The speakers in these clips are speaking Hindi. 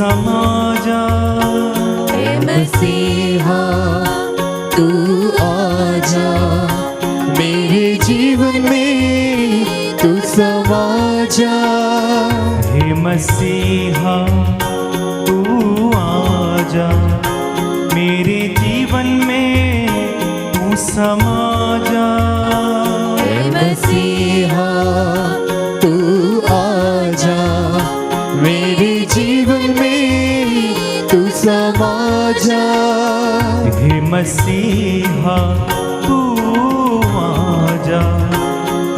समा जा। हे मसीहा तू आजा, मेरे जीवन में तू समा जा। हे मसीहा तू आजा, मेरे जीवन में तू समा जा। हे मसीहा तू आजा, मेरे जीवन में तू समा जा। हे मसीहा तू आजा,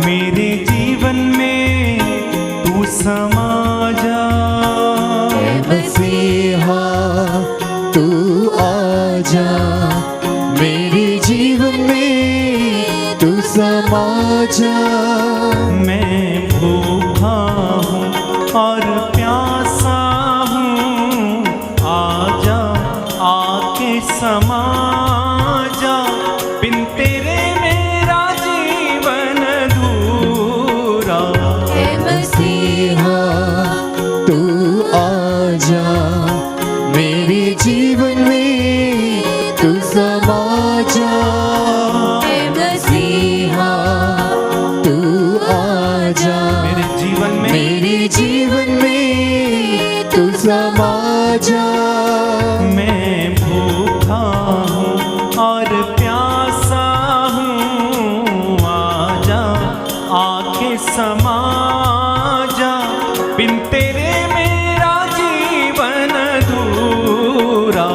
मेरे जीवन में तू समा जा। हे मसीहा तू आजा, मेरे जीवन में तू समा जा। मैं भूखा हूँ और प्यासा हूँ, आजा आके समा जा। बिन तेरे मेरा जीवन अधूरा। हे मसीहा तू आजा, मेरे जीवन में तू समा जा। हे मसीहा तू आजा, मेरे जीवन में मेरे जीवन में तू समा जा। मैं भूखा हूँ और प्यासा हूँ, आजा आके समा जा। बिन तेरे मेरा जीवन अधूरा।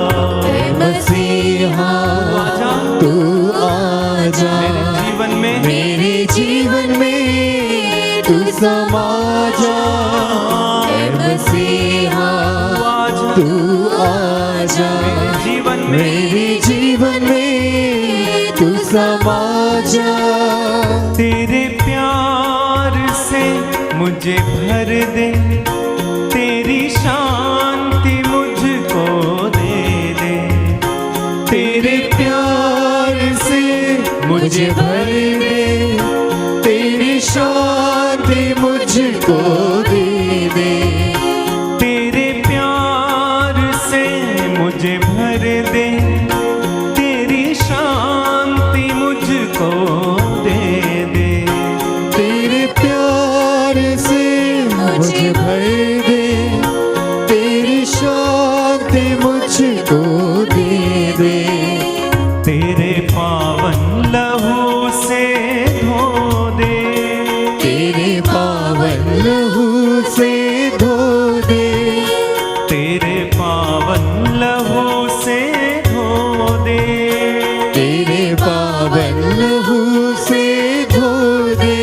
हे मसीहा आजा तू आजा, मेरे जीवन में मेरे जीवन में तू समा जा। हे मसीहा आजा तू आजा, मेरे जीवन में मेरे जीवन में तू समा जा। तेरे प्यार से मुझे भर दे, तेरी शांति मुझको दे दे। तेरे प्यार से मुझे भर दे, तेरी शांति मुझको दे दे। तेरे प्यार से मुझे भर दे, तेरी शांति मुझको दे दे। तेरे प्यार से मुझे भर दे, तेरी शांति मुझको दे दे। तेरे पावन लहू से धो दे, तेरे पावन लहू से धो दे। तेरे पावन लहू से धो दे। तेरे पावन लहू से धो दे।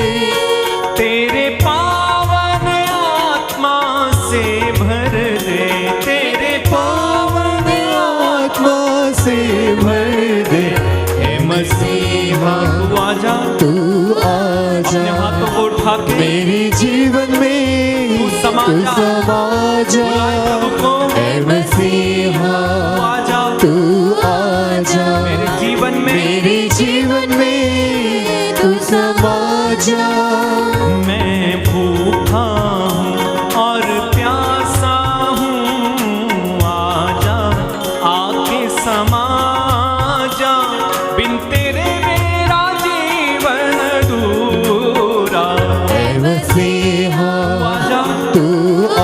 तेरे पावन आत्मा से भर दे, तेरे पावन आत्मा से भर दे। हे मसीहा तू आजा, तू अपने आजा, हाथों को उठा के मेरे जीवन में तू समा तू जा। समा जा। बुलाए प्रभु को। हे मसीहा तू आजा, तू आजा, मेरे जीवन में मेरे जीवन में तू समा जा। मैं भूखा हूँ और प्यासा हूँ, आजा आके समा जा। बिन तेरे मेरा जीवन अधूरा। हे मसीहा आजा तू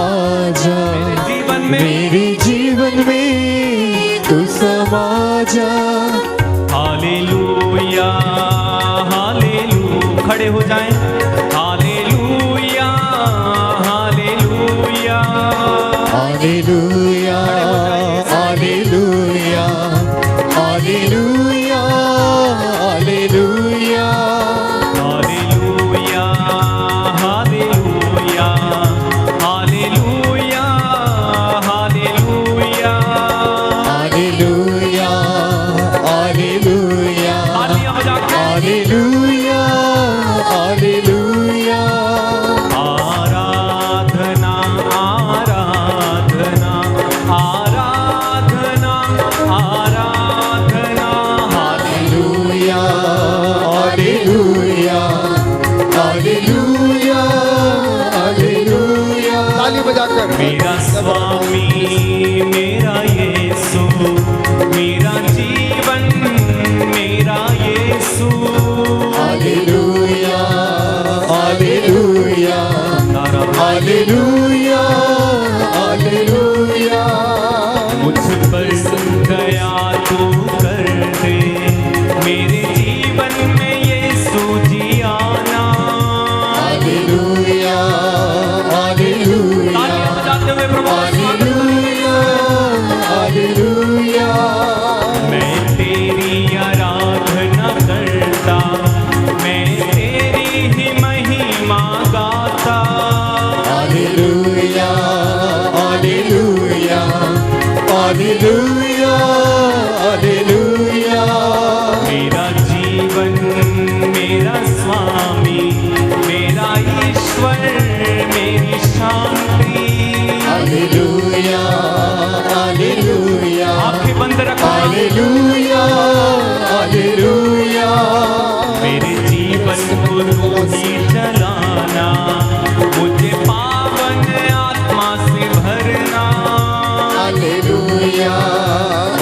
आजा, मेरे जीवन में मेरे जीवन में तू समा जा। हालेलुया हालेलुया, खड़े हो जाएं। Hallelujah hallelujah, hallelujah hallelujah hallelujah hallelujah hallelujah hallelujah hallelujah hallelujah hallelujah hallelujah तालियां बजा के हालेलुया हालेलुया। आराधना आराधना आराधना आराधना। Hallelujah hallelujah hallelujah hallelujah. ताली बजाकर मेरा स्वामी हालेलुया हालेलुया मुझ पर दया तू कर दे, मेरे जीवन में यीशु जी आना। हालेलुया हालेलुया तालियां बजाते हुए प्रभु का स्वागत। हालेलुया हालेलुया मैं तेरी आराधना करता, मैं तेरी ही महिमा गाता। हालेलुया हालेलुया हालेलुया हालेलुया मेरा जीवन मेरा स्वामी, मेरा ईश्वर मेरी शांति। हालेलुया हालेलुया आंखें बंद रखो। हालेलुया हालेलुया मेरे जीवन को तू ही चलाना, मुझे पावन आत्मा से भरना। हालेलुया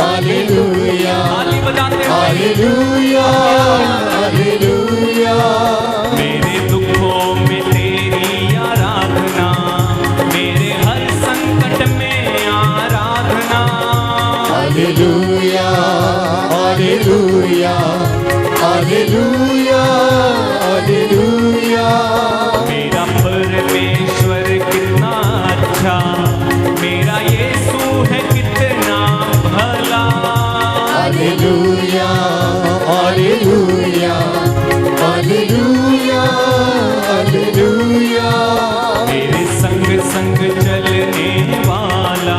हालेलुया ताली बजाते हुए हालेलुया हालेलुया मेरे दुखों में तेरी आराधना, मेरे हर संकट में आराधना। हालेलुया हालेलुया हालेलुया हालेलुया मेरा परमेश्वर कितना अच्छा, मेरा यीशु है कितना भला। हालेलुया हालेलुया हालेलुया हालेलुया मेरे संग संग चलने वाला,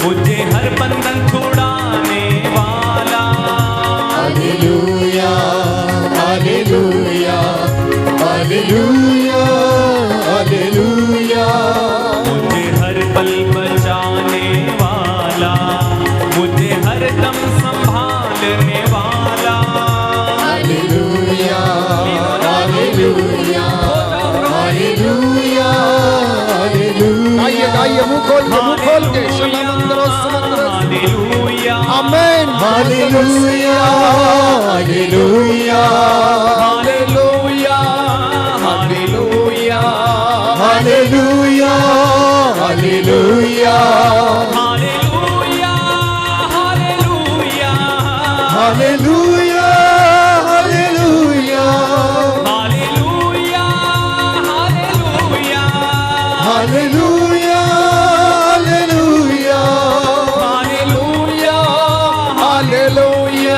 मुझे हर बंधन छुड़ाने वाला। हालेलुया हालेलुया हालेलुया हालेलुया मुझे हर पल बचाने वाला, मुझे हर दम संभालने वाला। हालेलुया हालेलुया हालेलुया हालेलुया गाइए मुंह खोल के शलामंदरो समंदरो hallelujah amen hallelujah hallelujah hallelujah hallelujah hallelujah hallelujah hallelujah hallelujah hallelujah hallelujah hallelujah hallelujah hallelujah hallelujah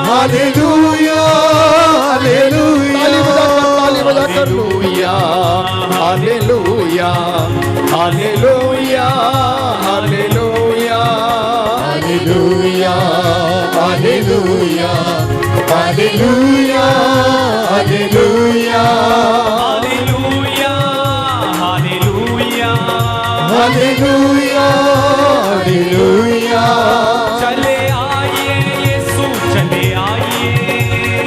hallelujah hallelujah ताली बजाकर hallelujah hallelujah hallelujah hallelujah hallelujah hallelujah hallelujah hallelujah hallelujah hallelujah hallelujah चले आइए यीशु चले आइए,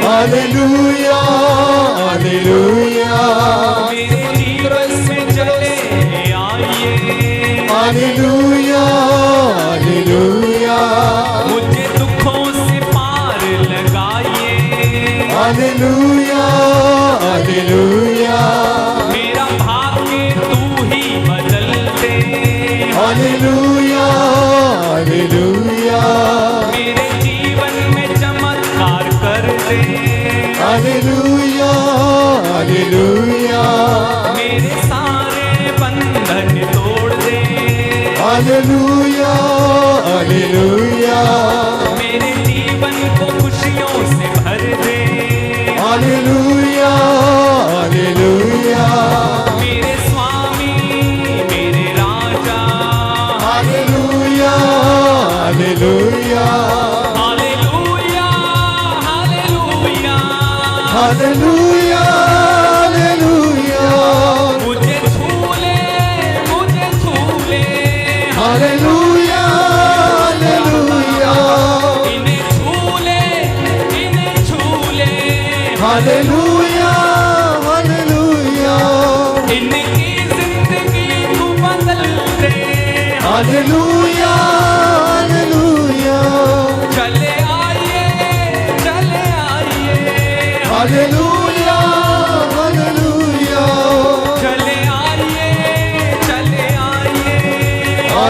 हालेलुया हालेलुया मेरे जीवन में चले आइए। हालेलुया हालेलुया मुझे दुखों से पार लगाइए, हालेलुया हालेलुया मेरा भाग्य तू ही बदल दे। हालेलुया हालेलुया मेरे जीवन में चमत्कार कर दे। हालेलुया हालेलुया मेरे सारे बंधन तोड़ दे। हालेलुया हालेलुया मेरे जीवन को खुशियों से भर दे। हालेलुया हालेलुया मेरे स्वामी मेरे राजा। Hallelujah hallelujah hallelujah hallelujah hallelujah hallelujah मुझे छू ले मुझे छू ले। हालेलुया हालेलुया इन्हें छू ले इन्हें छू ले। हालेलुया हालेलुया इनकी जिंदगी को बदल दे। हालेलुया हालेलुया चले आइए चले आइए। हालेलुया हालेलुया चले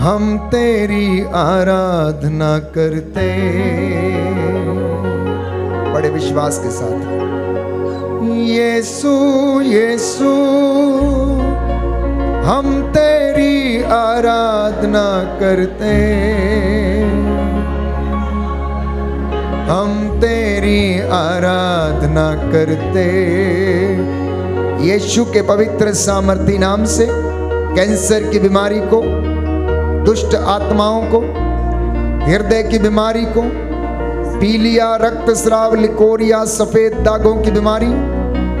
हम तेरी आराधना करते, बड़े विश्वास के साथ। यीशु यीशु हम तेरी आराधना करते, हम तेरी आराधना करते। यीशु के पवित्र सामर्थी नाम से कैंसर की बीमारी को, दुष्ट आत्माओं को, हृदय की बीमारी को, पीलिया, रक्तस्राव, लिकोरिया, सफेद दागों की बीमारी,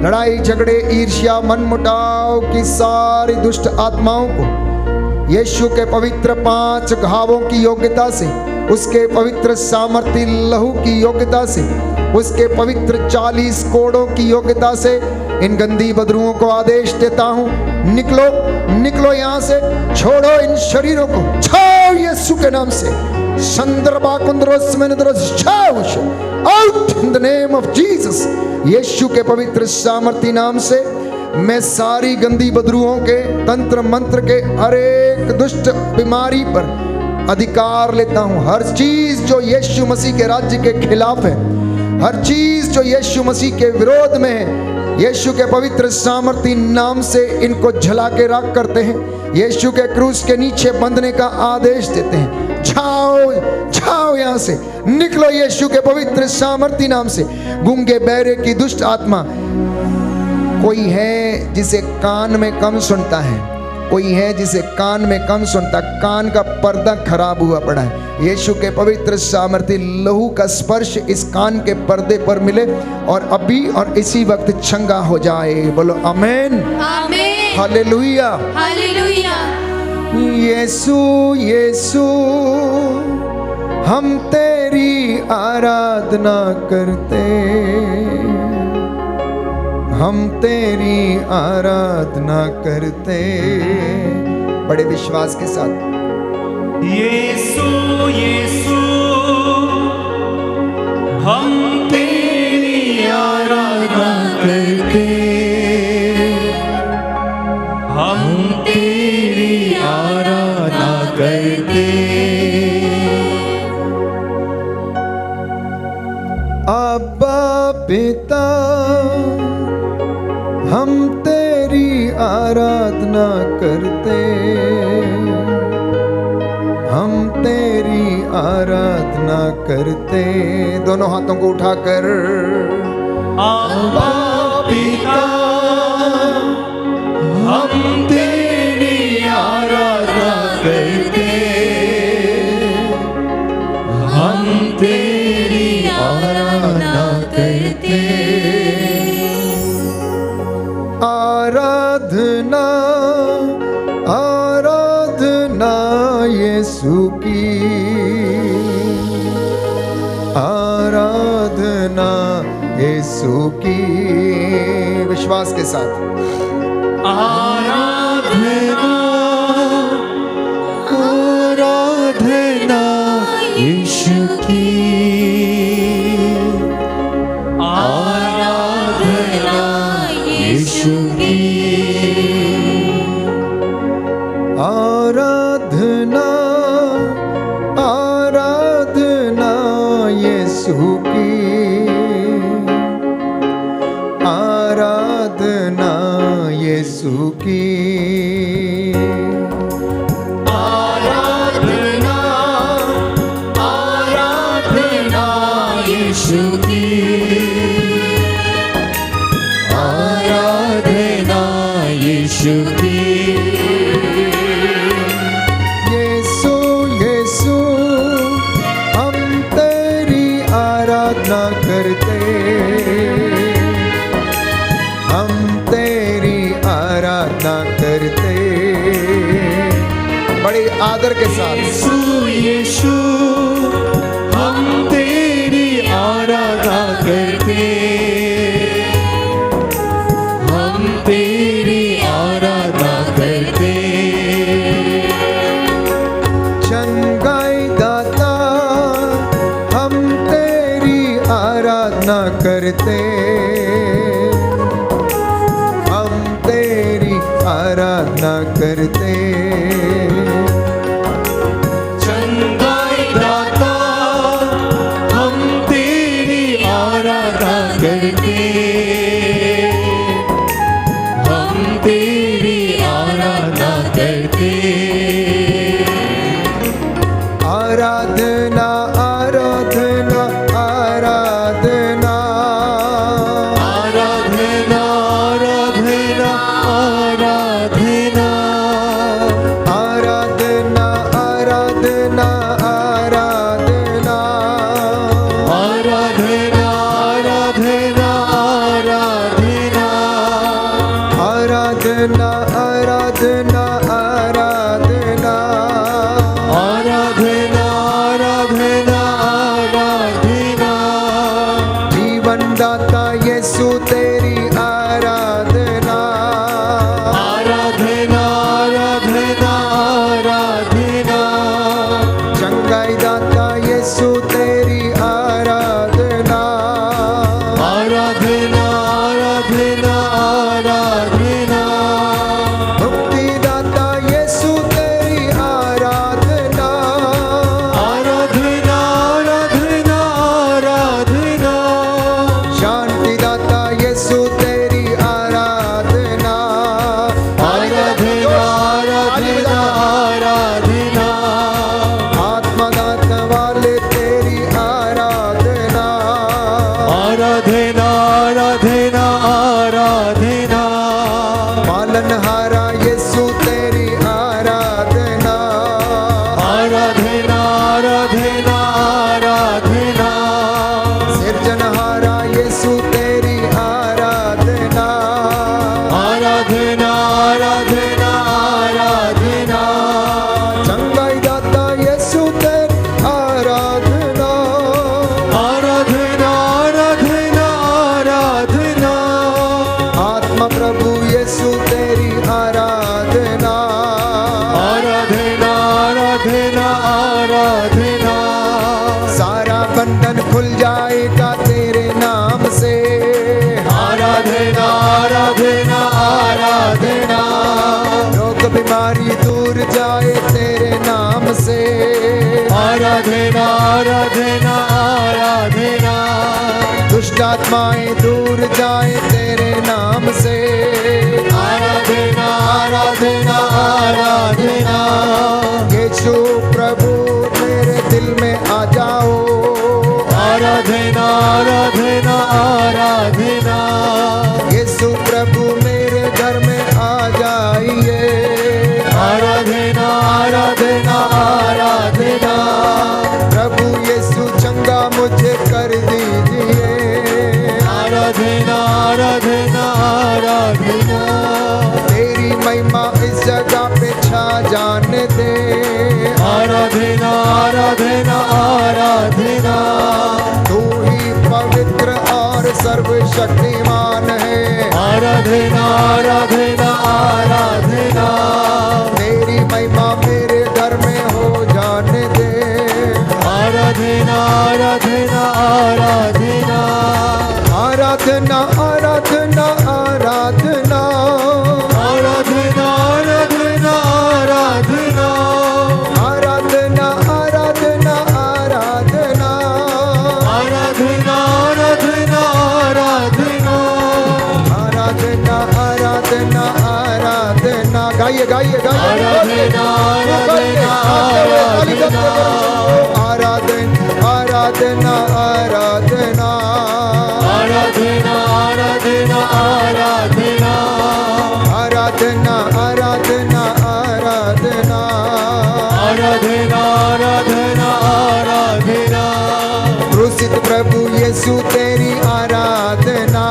लड़ाई झगड़े, ईर्ष्या, मनमुटाव की सारी दुष्ट आत्माओं को यीशु के पवित्र 5 घावों की योग्यता से, उसके पवित्र सामर्थी लहू की योग्यता से, उसके पवित्र 40 कोड़ों की योग्यता से इन गंदी बदरुओं को आदेश देता हूं, निकलो निकलो यहां से, छोड़ो इन शरीरों को, छाओ यीशु के नाम से। संदर्भा कुंद्रोस में out in the name of Jesus. यीशु के पवित्र सामर्थी नाम से मैं सारी गंदी बदरुओं के, तंत्र मंत्र के, हर एक दुष्ट बीमारी पर अधिकार लेता हूं। हर चीज जो यीशु मसीह के राज्य के खिलाफ है, हर चीज जो यीशु मसीह के विरोध में है, यीशु के पवित्र सामर्थी नाम से इनको झला के राख करते हैं, यीशु के क्रूस के नीचे बंधने का आदेश देते हैं। छाओ छाओ यहां से, निकलो यीशु के पवित्र सामर्थी नाम से। गूंगे बहरे की दुष्ट आत्मा, कोई है जिसे कान में कम सुनता है, कोई है जिसे कान में कम सुनता, कान का पर्दा खराब हुआ पड़ा है, यीशु के पवित्र सामर्थी लहू का स्पर्श इस कान के पर्दे पर मिले और अभी और इसी वक्त चंगा हो जाए। बोलो आमीन, आमीन, हालेलुया, हालेलुया। यीशु यीशु हम तेरी आराधना करते, हम तेरी आराधना करते, बड़े विश्वास के साथ। यीशु यीशु हम तेरी आराधना करते, हम तेरी आराधना करते। अब्बा पिता हम तेरी आराधना करते, हम तेरी आराधना करते। दोनों हाथों को उठाकर अब्बा पिता हम तेरी आराधना करते, हम तेरी आराधना करते। आराधना आराधना यीशु की, आराधना यीशु की, विश्वास के साथ। आराधना आराधना यीशु की, आराधना यीशु की, आराधना आराधना यीशु की, आराधना यीशु की, आराधना आराधना यीशु की, आराधना यीशु की। यीशु यीशु हम तेरी आराधना करते, हम तेरी आराधना करते, बड़े आदर के साथ। यीशु यीशु हम तेरी आराधना करते, हम तेरी आराधना करते। चंगाई दाता हम तेरी आराधना करते, हम तेरी आराधना करते। आराधना आराधना आराधना आराधना आराधना आराधना आराधना आराधना आराधना आराधना आराधना आराधना आराधना आराधना आराधना आराधना आराधना आराधना जीवन दाता यीशु तेरी आराधना आराधना आराधना आराधना चंगाई दाता यीशु तेरी आराधना आराधना आराधना आराधना मुक्ति दाता यीशु तेरी आराधना आराधना आराधना आराधना शांति दाता यीशु तेरी आराधना आराधना आराधना आराधना आत्मा दाता वाले तेरी आराधना आराधना आराधना आराधना पालनहारा यीशु तेरी आराधना आराधना आराधना आराधना सिरजनहारा यीशु तेरी आराधना आराधना आराधना आराधना चंगाई दाता यीशु तेरी आराधना आराधना आराधना आराधना आत्मा प्रभु यीशु तेरी आराधना आराधना आराधना आराधना सारा बंधन खुल जाएगा तेरे नाम से आराधना आराधना आराधना रोग बीमारी दूर जाए तेरे नाम से आराधना आराधना आराधना दुष्ट आत्माएं दूर जाए तेरे नाम से आराधना आराधना आराधना यीशु प्रभु मेरे दिल में आ जाओ आराधना आराधना आराधना यीशु प्रभु मेरे घर में आ जाइए आराधना आराधना आराधना प्रभु यीशु चंगा मुझे कर दीजिए आराधना आराधना आराधना तेरी महिमा इस जगह पे छा जाने दे आराधना आराधना आराधना तू ही पवित्र और सर्वशक्तिमान है आराधना आराधना आराधना तेरी महिमा मेरे घर में हो जाने दे आराधना आराधना आराधना आराधना आराधना आराधना आराधना आराधना आराधना आराधना आराधना आराधना आराधना आराधना आराधना आराधना आराधना आराधना गाइए गाइए गाइए आराधना आराधना आराधना आराधना आराधना आराधना आराधना आराधना आराधना आराधना आराधना आराधना आराधना आराधना क्रूसित प्रभु यीशु तेरी आराधना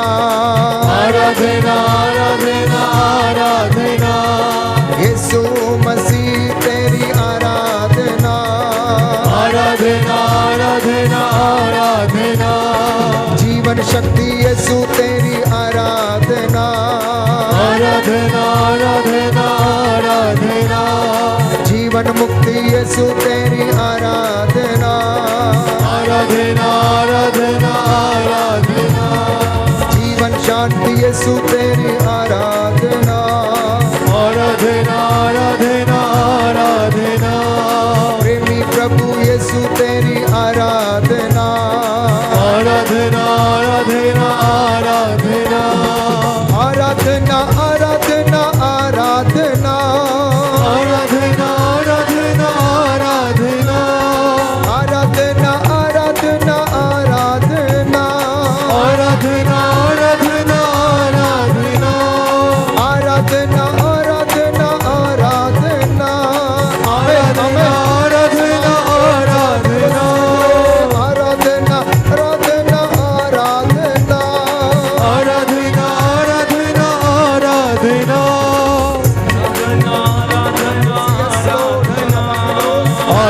आराधना आराधना आराधना यीशु मसीह तेरी आराधना आराधना आराधना आराधना जीवन शक्ति यीशु तेरी आराधना आराधना आराधना आराधना जीवन मुक्ति यीशु तेरी आराधना आराधना आराधना आराधना जीवन शांति यीशु तेरी आराधना आराधना आराधना आराधना प्रेमी प्रभु यीशु तेरी आराधना आराधना आराधना आराधना आराधना आराधना आराधना आराधना आराधना आराधना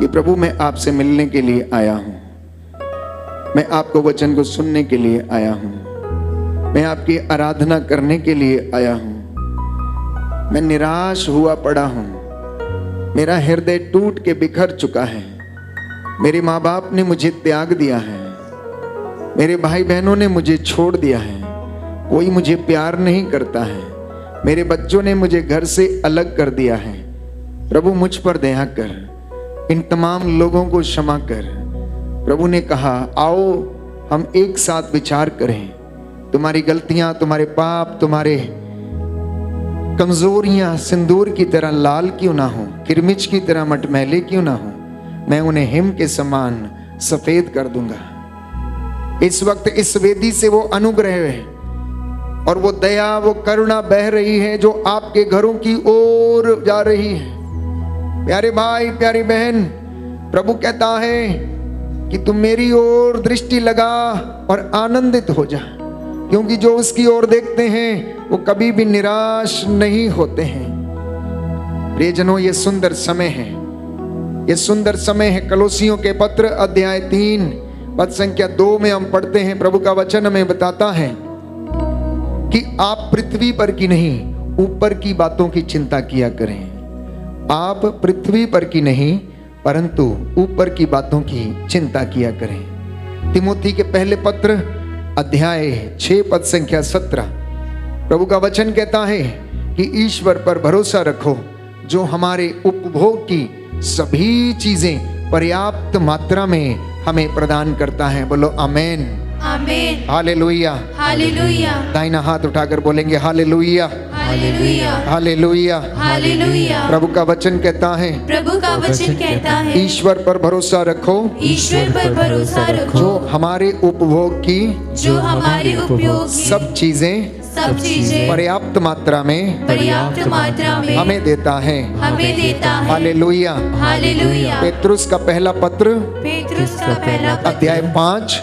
कि प्रभु मैं आपसे मिलने के लिए आया हूं, मैं आपको वचन को सुनने के लिए आया हूं, मैं आपकी आराधना करने के लिए आया हूं। मैं निराश हुआ पड़ा हूं, मेरा हृदय टूट के बिखर चुका है। मेरे माँ बाप ने मुझे त्याग दिया है, मेरे भाई बहनों ने मुझे छोड़ दिया है, कोई मुझे प्यार नहीं करता है, मेरे बच्चों ने मुझे घर से अलग कर दिया है। प्रभु मुझ पर दया कर, इन तमाम लोगों को क्षमा कर। प्रभु ने कहा आओ हम एक साथ विचार करें, तुम्हारी गलतियां, तुम्हारे पाप, तुम्हारे कमजोरियां सिंदूर की तरह लाल क्यों ना हो, किरमिच की तरह मटमैले क्यों ना हो, मैं उन्हें हिम के समान सफेद कर दूंगा। इस वक्त इस वेदी से वो अनुग्रह है और वो दया, वो करुणा बह रही है जो आपके घरों की ओर जा रही है। प्यारे भाई, प्यारी बहन, प्रभु कहता है कि तुम मेरी ओर दृष्टि लगा और आनंदित हो जा, क्योंकि जो उसकी ओर देखते हैं वो कभी भी निराश नहीं होते हैं। प्रियजनों, ये सुंदर समय है, ये सुंदर समय है। कलोसियों के पत्र अध्याय 3 पद संख्या 2 में हम पढ़ते हैं, प्रभु का वचन हमें बताता है कि आप पृथ्वी पर की नहीं ऊपर की बातों की चिंता किया करें। आप पृथ्वी पर की नहीं परंतु ऊपर की बातों की चिंता किया करें। तिमोथी के पहले पत्र अध्याय 6 पद संख्या 17, प्रभु का वचन कहता है कि ईश्वर पर भरोसा रखो जो हमारे उपभोग की सभी चीजें पर्याप्त मात्रा में हमें प्रदान करता है। बोलो आमेन, आमेन, हालेलुया, हालेलुया, दाहिना हाथ उठाकर बोलेंगे हालेलुया, हालेलुया, हालेलुया, हालेलुया। प्रभु का वचन कहता है, प्रभु का वचन कहता है, ईश्वर पर भरोसा रखो ईश्वर पर भरोसा रखो जो हमारे उपभोग की जो हमारे उपयोग की सब चीजें पर्याप्त मात्रा में हमें देता है। हमें देता है। Hallelujah, hallelujah. पेतरुस का पहला पत्र पेतरुस का पहला पत्र अध्याय 5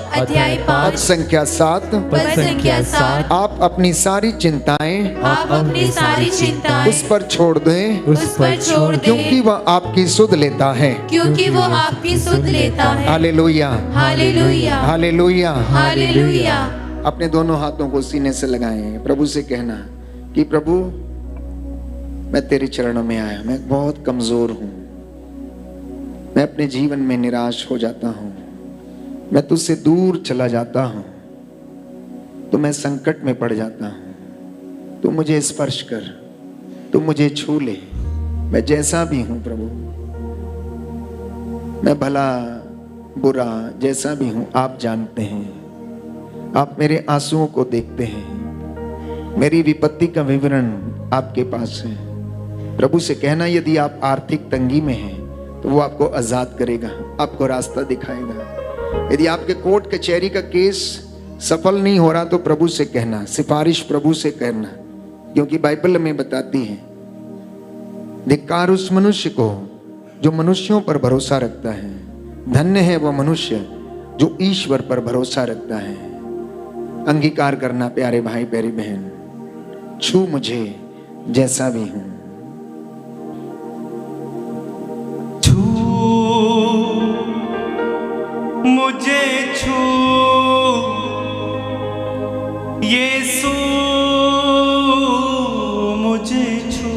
पद संख्या 7, पद संख्या 7, आप अपनी सारी चिंताएं आप अपनी सारी चिंताएं उस पर छोड़ दें, उस पर छोड़ दें, क्योंकि वह आपकी सुध लेता है। क्योंकि वो आपकी सुध लेता है। Hallelujah, hallelujah, hallelujah. हालेलुया। अपने दोनों हाथों को सीने से लगाएं, प्रभु से कहना कि प्रभु मैं तेरे चरणों में आया, मैं बहुत कमजोर हूं, मैं अपने जीवन में निराश हो जाता हूं, मैं तुझसे दूर चला जाता हूं, तो मैं संकट में पड़ जाता हूं। तू मुझे स्पर्श कर, तू मुझे छू ले, मैं जैसा भी हूं प्रभु, मैं भला बुरा जैसा भी हूं आप जानते हैं। आप मेरे आंसुओं को देखते हैं, मेरी विपत्ति का विवरण आपके पास है। प्रभु से कहना यदि आप आर्थिक तंगी में हैं तो वो आपको आजाद करेगा, आपको रास्ता दिखाएगा। यदि आपके कोर्ट कचहरी का केस सफल नहीं हो रहा तो प्रभु से कहना, सिफारिश प्रभु से करना, क्योंकि बाइबल में बताती है धिक्कार उस मनुष्य को जो मनुष्यों पर भरोसा रखता है, धन्य है वह मनुष्य जो ईश्वर पर भरोसा रखता है। अंगीकार करना प्यारे भाई प्यारी बहन, छू मुझे जैसा भी हूं। छू मुझे, छू यीशु मुझे छू,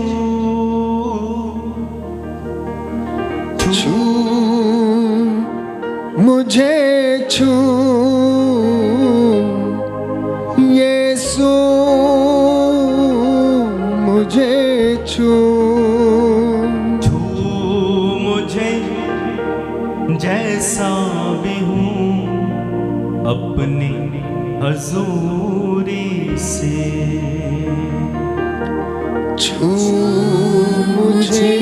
छू मुझे, छू यीशु मुझे छू, छू मुझे जैसा भी हूँ अपनी हजूरी से, छू मुझे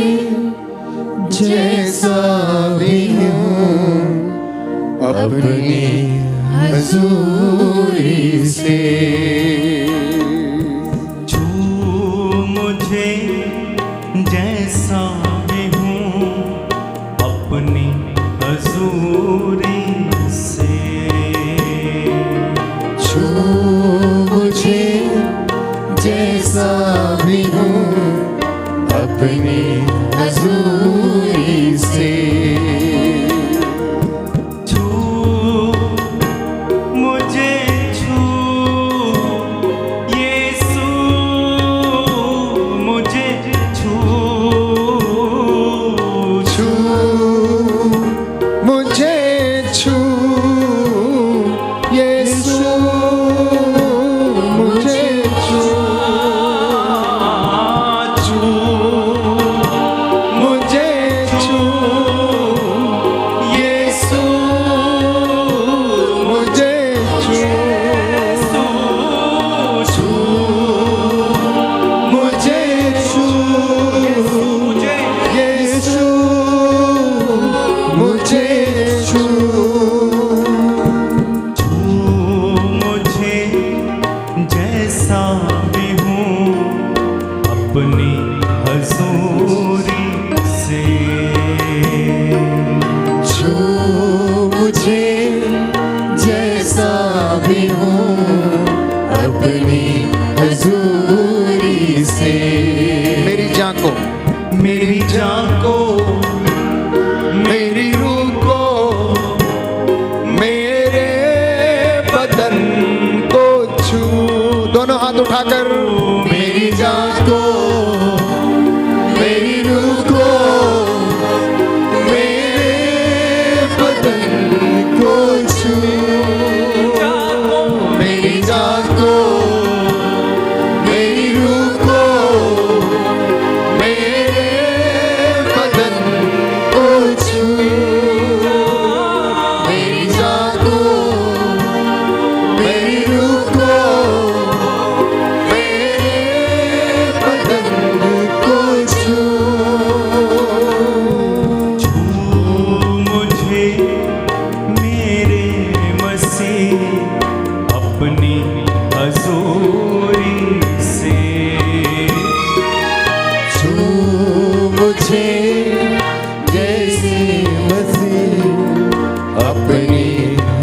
जैसा भी हूँ अपनी हजूरी से, छू मुझे जैसा भी हूँ अपनी हजूरी से, छू मुझे जैसा भी हूँ अपनी हजूरी से। छू, यीशु मुझे छू, मुझे छू, यीशु मुझे छू, मुझे छू, यीशु मुझे छू। मुझे जैसा भी हूँ अपनी हजूरी से, छू मुझे जैसा भी हूँ अपनी हजूरी से। मेरी जान को, मेरी जान को, मेरी रूह को, मेरे बदन को छू। दोनों हाथ उठाकर मेरी जान को, मेरी रूह को, मेरे बदन को छू। मेरी जान को, मेरी रूह को, मेरे बदन को छू। मेरी जान को, मेरी रूह को, मेरे बदन को छू। मुझे मेरे मसीह अपनी हजूरी से, छू मुझे जैसे मसीह अपनी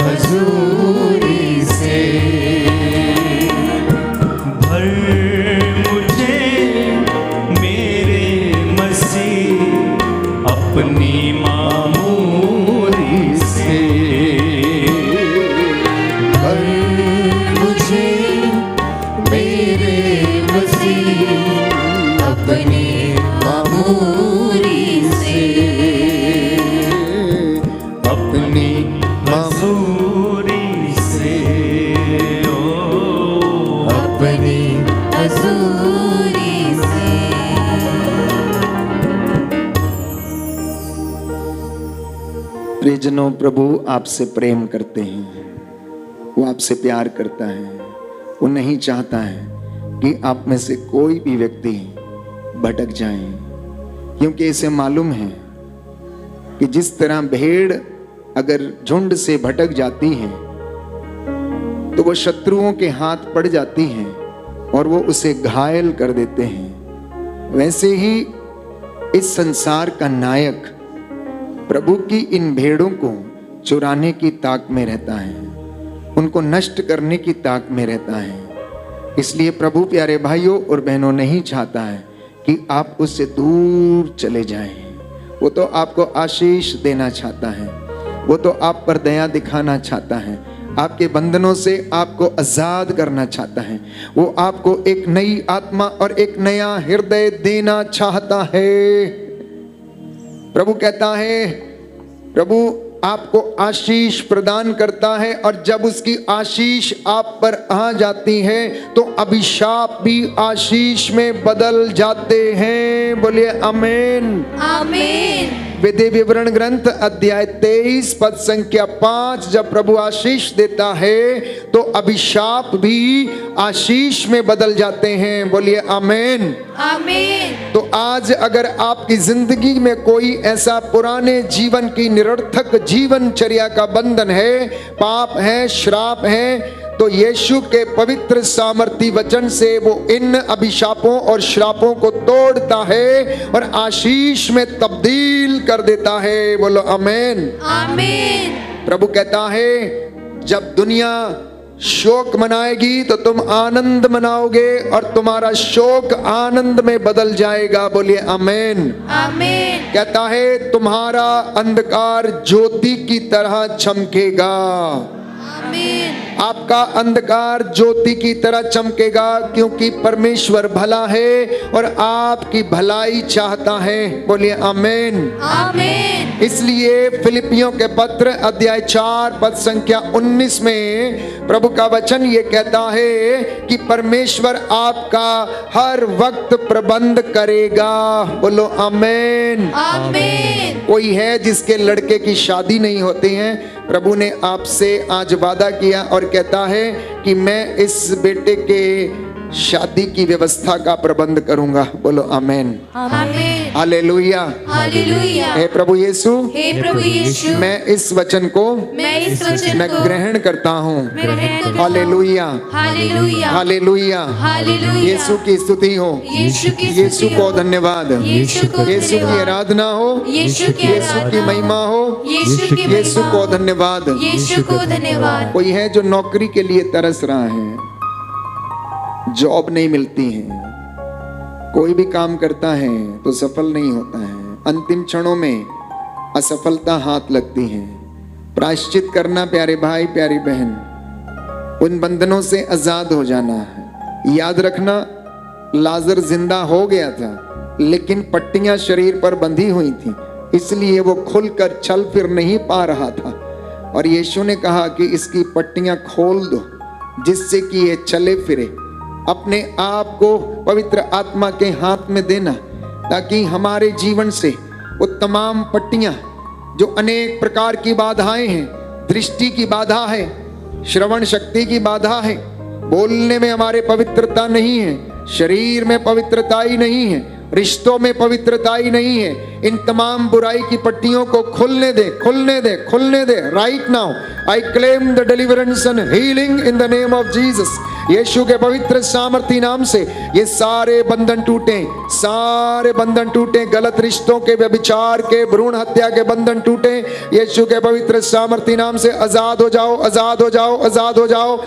हजूरी से। भर मुझे मेरे मसीह अपनी मामूरी से, भर मुझे मेरे मसीह अपनी मामूरी से, अपनी हजूरी से, ओ अपनी हजूरी से। प्रियजनों, प्रभु आपसे प्रेम करते हैं, वो आपसे प्यार करता है। वो नहीं चाहता है कि आप में से कोई भी व्यक्ति भटक जाए, क्योंकि इसे मालूम है कि जिस तरह भेड़ अगर झुंड से भटक जाती है तो वो शत्रुओं के हाथ पड़ जाती हैं और वो उसे घायल कर देते हैं, वैसे ही इस संसार का नायक प्रभु की इन भेड़ों को चुराने की ताक में रहता है, उनको नष्ट करने की ताक में रहता है। इसलिए प्रभु प्यारे भाइयों और बहनों नहीं चाहता है कि आप उससे दूर चले जाएं। वो तो आपको आशीष देना चाहता है, वो तो आप पर दया दिखाना चाहता है, आपके बंधनों से आपको आजाद करना चाहता है। वो आपको एक नई आत्मा और एक नया हृदय देना चाहता है। प्रभु कहता है, प्रभु आपको आशीष प्रदान करता है, और जब उसकी आशीष आप पर आ जाती है तो अभिशाप भी आशीष में बदल जाते हैं। बोलिए आमीन। आमीन। विधि विवरण ग्रंथ अध्याय 23 पद संख्या 5, जब प्रभु आशीष देता है तो अभिशाप भी आशीष में बदल जाते हैं। बोलिए आमीन। आमीन। तो आज अगर आपकी जिंदगी में कोई ऐसा पुराने जीवन की निरर्थक जीवनचर्या का बंधन है, पाप है, श्राप है, तो यीशु के पवित्र सामर्थी वचन से वो इन अभिशापों और श्रापों को तोड़ता है और आशीष में तब्दील कर देता है। बोलो आमीन। आमीन। प्रभु कहता है, जब दुनिया शोक मनाएगी तो तुम आनंद मनाओगे और तुम्हारा शोक आनंद में बदल जाएगा। बोलिए आमीन। आमीन। कहता है, तुम्हारा अंधकार ज्योति की तरह चमकेगा। आमीन आपका अंधकार ज्योति की तरह चमकेगा, क्योंकि परमेश्वर भला है और आपकी भलाई चाहता है। बोलिए आमीन। आमीन इसलिए फिलिपियों के पत्र अध्याय 4 पद संख्या 19 में प्रभु का वचन ये कहता है कि परमेश्वर आपका हर वक्त प्रबंध करेगा। बोलो आमीन। आमीन कोई है जिसके लड़के की शादी नहीं होती है, प्रभु ने आपसे आज वादा किया और कहता है कि मैं इस बेटे के शादी की व्यवस्था का प्रबंध करूंगा। बोलो आमीन। आमीन हालेलुया। हालेलुया हे प्रभु यीशु, हे प्रभु यीशु मैं इस वचन को मैं इस वचन मैं को ग्रहण करता हूँ। ग्रहण करता हूँ। Hallelujah hallelujah hallelujah. हालेलुया यीशु की स्तुति हो, यीशु की यीशु को धन्यवाद, यीशु को यीशु की आराधना हो, यीशु की यीशु की महिमा हो, यीशु की यीशु को धन्यवाद। यीशु को धन्यवाद। कोई है जो नौकरी के लिए तरस रहा है, जॉब नहीं मिलती है, कोई भी काम करता है तो सफल नहीं होता है, अंतिम क्षणों में असफलता हाथ लगती है। प्रायश्चित करना प्यारे भाई प्यारी बहन, उन बंधनों से आजाद हो जाना है। याद रखना, लाजर जिंदा हो गया था लेकिन पट्टियां शरीर पर बंधी हुई थी, इसलिए वो खुलकर चल फिर नहीं पा रहा था। और यीशु ने कहा कि इसकी पट्टियां खोल दो जिससे कि ये चले फिरे। अपने आप को पवित्र आत्मा के हाथ में देना, ताकि हमारे जीवन से वो तमाम पट्टियां जो अनेक प्रकार की बाधाएं हैं, दृष्टि की बाधा है, श्रवण शक्ति की बाधा है, बोलने में हमारे पवित्रता नहीं है, शरीर में पवित्रता ही नहीं है, रिश्तों में पवित्रता ही नहीं है, इन तमाम बुराई की पट्टियों को खुलने दे, खुलने दे, खुलने दे। Right now I claim the deliverance and healing in the name of Jesus. यीशु के पवित्र सामर्थी नाम से ये सारे बंधन टूटे, सारे बंधन टूटे, गलत रिश्तों के, व्यभिचार के, भ्रूण हत्या के बंधन टूटे। यीशु के पवित्र सामर्थी नाम से आजाद हो जाओ, आजाद हो जाओ, आजाद हो जाओ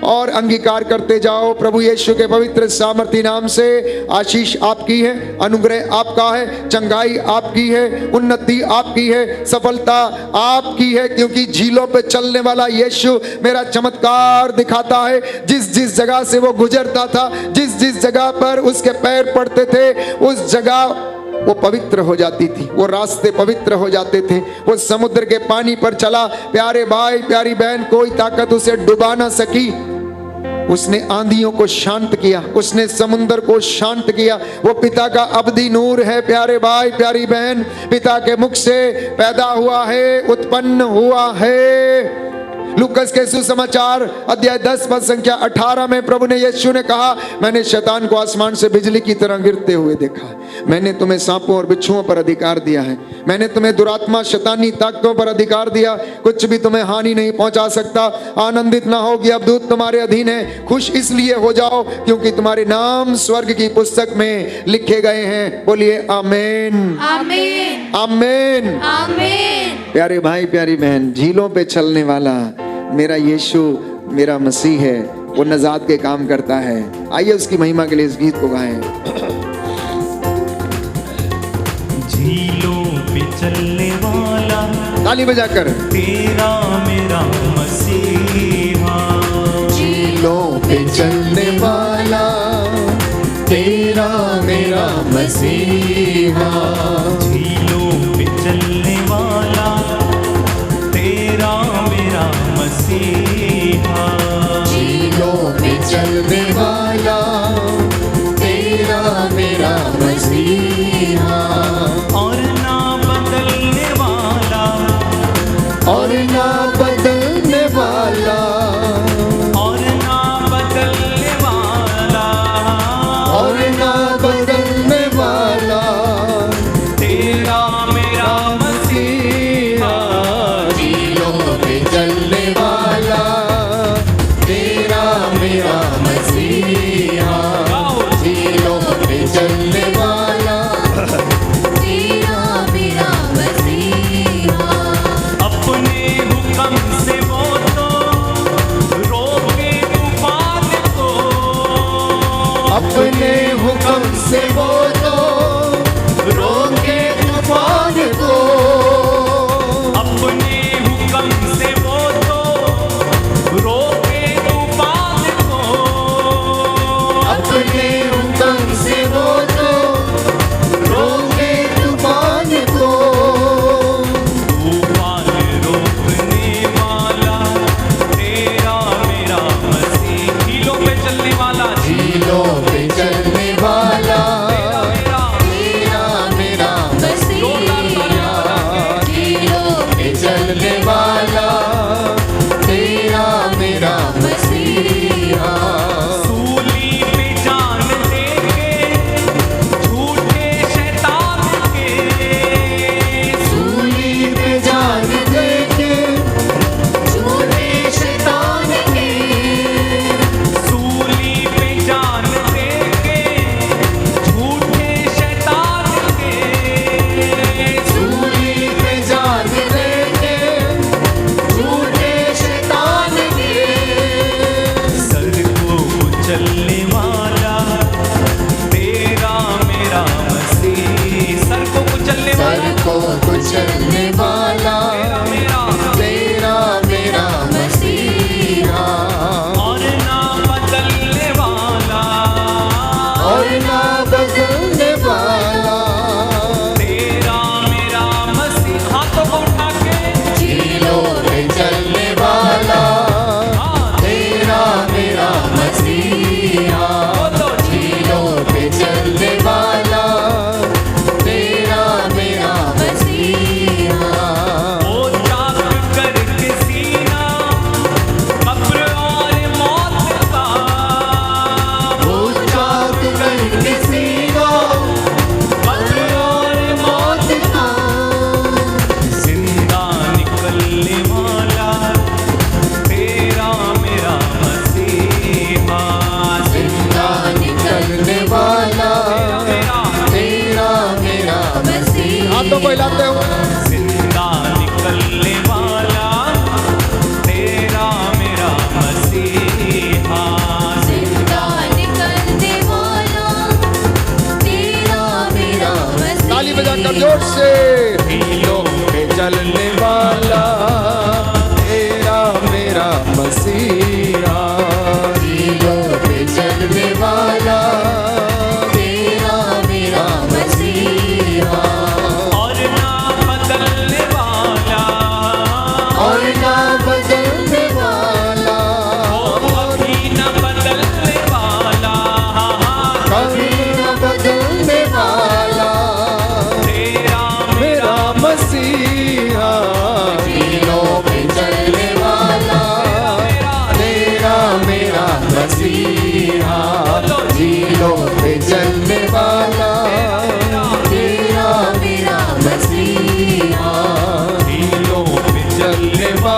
और अंगीकार करते जाओ। प्रभु यीशु के पवित्र सामर्थी नाम से आशीष आपकी है, अनुग्रह आपका है, चंगाई आपकी है, उन्नति आपकी है, सफलता आपकी है, क्योंकि झीलों पे चलने वाला यीशु मेरा चमत्कार दिखाता है। जिस जिस जगह से वो गुजरता था, जिस जिस जगह पर उसके पैर पड़ते थे, उस जगह वो पवित्र हो जाती थी, वो रास्ते पवित्र हो जाते थे। वो समुद्र के पानी पर चला, प्यारे भाई प्यारी बहन, कोई ताकत उसे डुबा ना सकी। उसने आंधियों को शांत किया, उसने समुद्र को शांत किया। वो पिता का अब्दी नूर है प्यारे भाई प्यारी बहन, पिता के मुख से पैदा हुआ है, उत्पन्न हुआ है। लूकस के सुसमाचार अध्याय 10 पद संख्या 18 में प्रभु ने यीशु ने कहा, मैंने शैतान को आसमान से बिजली की तरह गिरते हुए देखा। मैंने तुम्हें सांपों और बिच्छुओं पर अधिकार दिया है, मैंने तुम्हें दुरात्मा शैतानी ताकतों पर अधिकार दिया, कुछ भी तुम्हें हानि नहीं पहुंचा सकता। आनंदित ना हो कि अब दूत तुम्हारे अधीन है, खुश इसलिए हो जाओ क्योंकि तुम्हारे नाम स्वर्ग की पुस्तक में लिखे गए हैं। बोलिए आमीन, आमीन आमीन, आमीन। प्यारे भाई प्यारी बहन, झीलों पे चलने वाला मेरा यीशु, मेरा मसीह है, वो नजात के काम करता है। आइए उसकी महिमा के लिए इस गीत को गाएं। झीलों पे चलने वाला ताली बजाकर, तेरा मेरा मसीहा, झीलों पे चलने वाला तेरा मेरा मसीहा, झीलों पे चलने वाला तेरा मेरा मसीहा, झीलों पे चलने वाला तेरा मेरा मसीहा, और ना बदलने वाला, और ना बदलने वाला, और ना बदलने वाला, और ना बदलने वाला तेरा मेरा मसीहा, झीलों पे चलने वाला तेरा मेरा मसीहा, झीलों पे चलने वाला तेरा मेरा मसीहा। अपने हुक्म से वो तो रोके तूफान को, अपने हुक्म से वो तो रोके तूफान को, अपने हुक्म से वो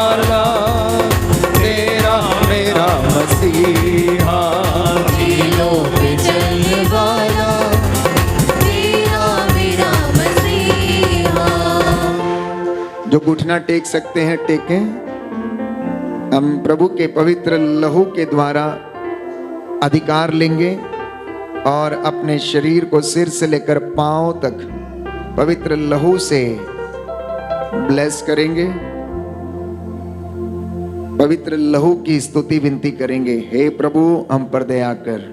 वाला, तेरा मेरा मसीहा, झीलों पे चलने वाला, तेरा मेरा मसीहा। जो घुटना टेक सकते हैं टेकें। हम प्रभु के पवित्र लहू के द्वारा अधिकार लेंगे और अपने शरीर को सिर से लेकर पांव तक पवित्र लहू से ब्लेस करेंगे। पवित्र लहू की स्तुति विनती करेंगे। हे प्रभु हम पर दया कर,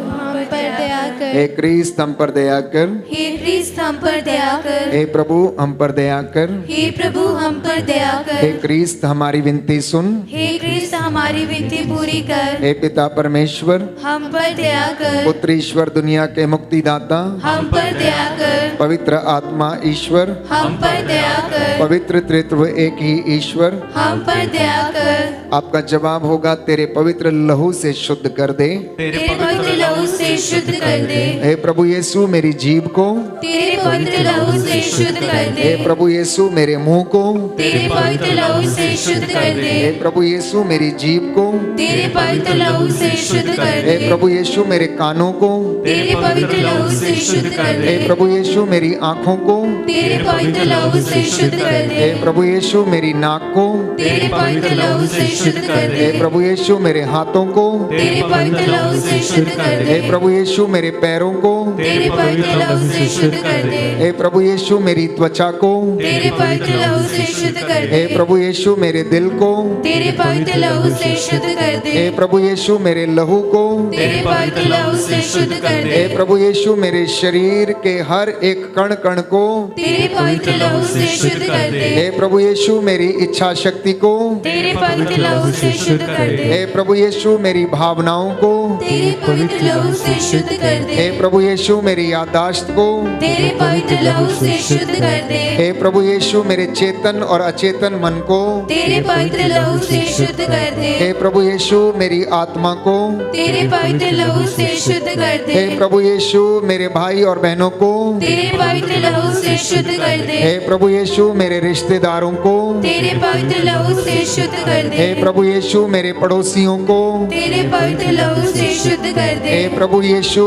हम पर दया कर, हे क्रिस्त हम पर दया कर, हे क्रिस्त हम पर दया कर, हे प्रभु हम पर दया कर, हे प्रभु हम पर दया हे कर, क्रिस्त हमारी विनती सुन, हे क्रिस्त हमारी विनती पूरी कर, हे पिता परमेश्वर, हम पर दया कर, पुत्र ईश्वर दुनिया के मुक्तिदाता, हम पर दया कर, पवित्र आत्मा ईश्वर, हम पर दया कर, पवित्र त्रित्व एक ही ईश्वर, हम पर दया कर। आपका जवाब होगा तेरे पवित्र लहू से शुद्ध कर दे। तेरे पवित्र लहू से शुद्ध कर दे, हे प्रभु यीशु मेरी जीभ को, तेरे पवित्र लहू से शुद्ध कर दे, हे प्रभु यीशु मेरे मुंह को, तेरे पवित्र लहू से शुद्ध कर दे, हे प्रभु यीशु मेरी जीभ को, तेरे पवित्र लहू से शुद्ध कर हे दे, प्रभु यीशु मेरे कानों को, तेरे पवित्र लहू से शुद्ध कर हे दे, प्रभु यीशु मेरी आंखों को, तेरे पवित्र लहू से शुद्ध कर हे दे, प्रभु यीशु मेरी नाक को, तेरे पवित्र लहू से शुद्ध कर हे दे, प्रभु यीशु मेरे हाथों को, तेरे पवित्र लहू से शुद्ध कर हे दे, प्रभु यीशु मेरे पैरों को, तेरे पवित्र लहू से शुद्ध कर दे, हे प्रभु यीशु मेरी त्वचा को, तेरे पवित्र लहू से शुद्ध कर हे दे, प्रभु यीशु मेरे दिल को, तेरे पवित्र लहू से शुद्ध कर दे, हे प्रभु यीशु मेरे लहू को, तेरे पवित्र लहू से शुद्ध कर दे, हे प्रभु यीशु मेरे शरीर के हर एक कण कण को, तेरे पवित्र लहू से शुद्ध कर दे, हे प्रभु यीशु मेरी इच्छा शक्ति को, तेरे पवित्र लहू से शुद्ध कर दे, हे प्रभु यीशु मेरी भावनाओं को, तेरे पवित्र लहू से शुद्ध कर दे, हे प्रभु यीशु मेरी याददाश्त को, तेरे पवित्र लहू से शुद्ध कर दे, हे प्रभु यीशु मेरे चेतन और अचेतन मन को, तेरे पवित्र लहू से शुद्ध कर दे, हे प्रभु यीशु मेरी आत्मा को, तेरे पवित्र लहू से शुद्ध कर दे, हे प्रभु यीशु मेरे भाई और बहनों को, तेरे पवित्र लहू से शुद्ध कर दे, हे प्रभु यीशु मेरे रिश्तेदारों को, तेरे पवित्र लहू से शुद्ध कर दे, हे प्रभु यीशु मेरे पड़ोसियों को, तेरे पवित्र लहू से शुद्ध कर दे, हे प्रभु यीशु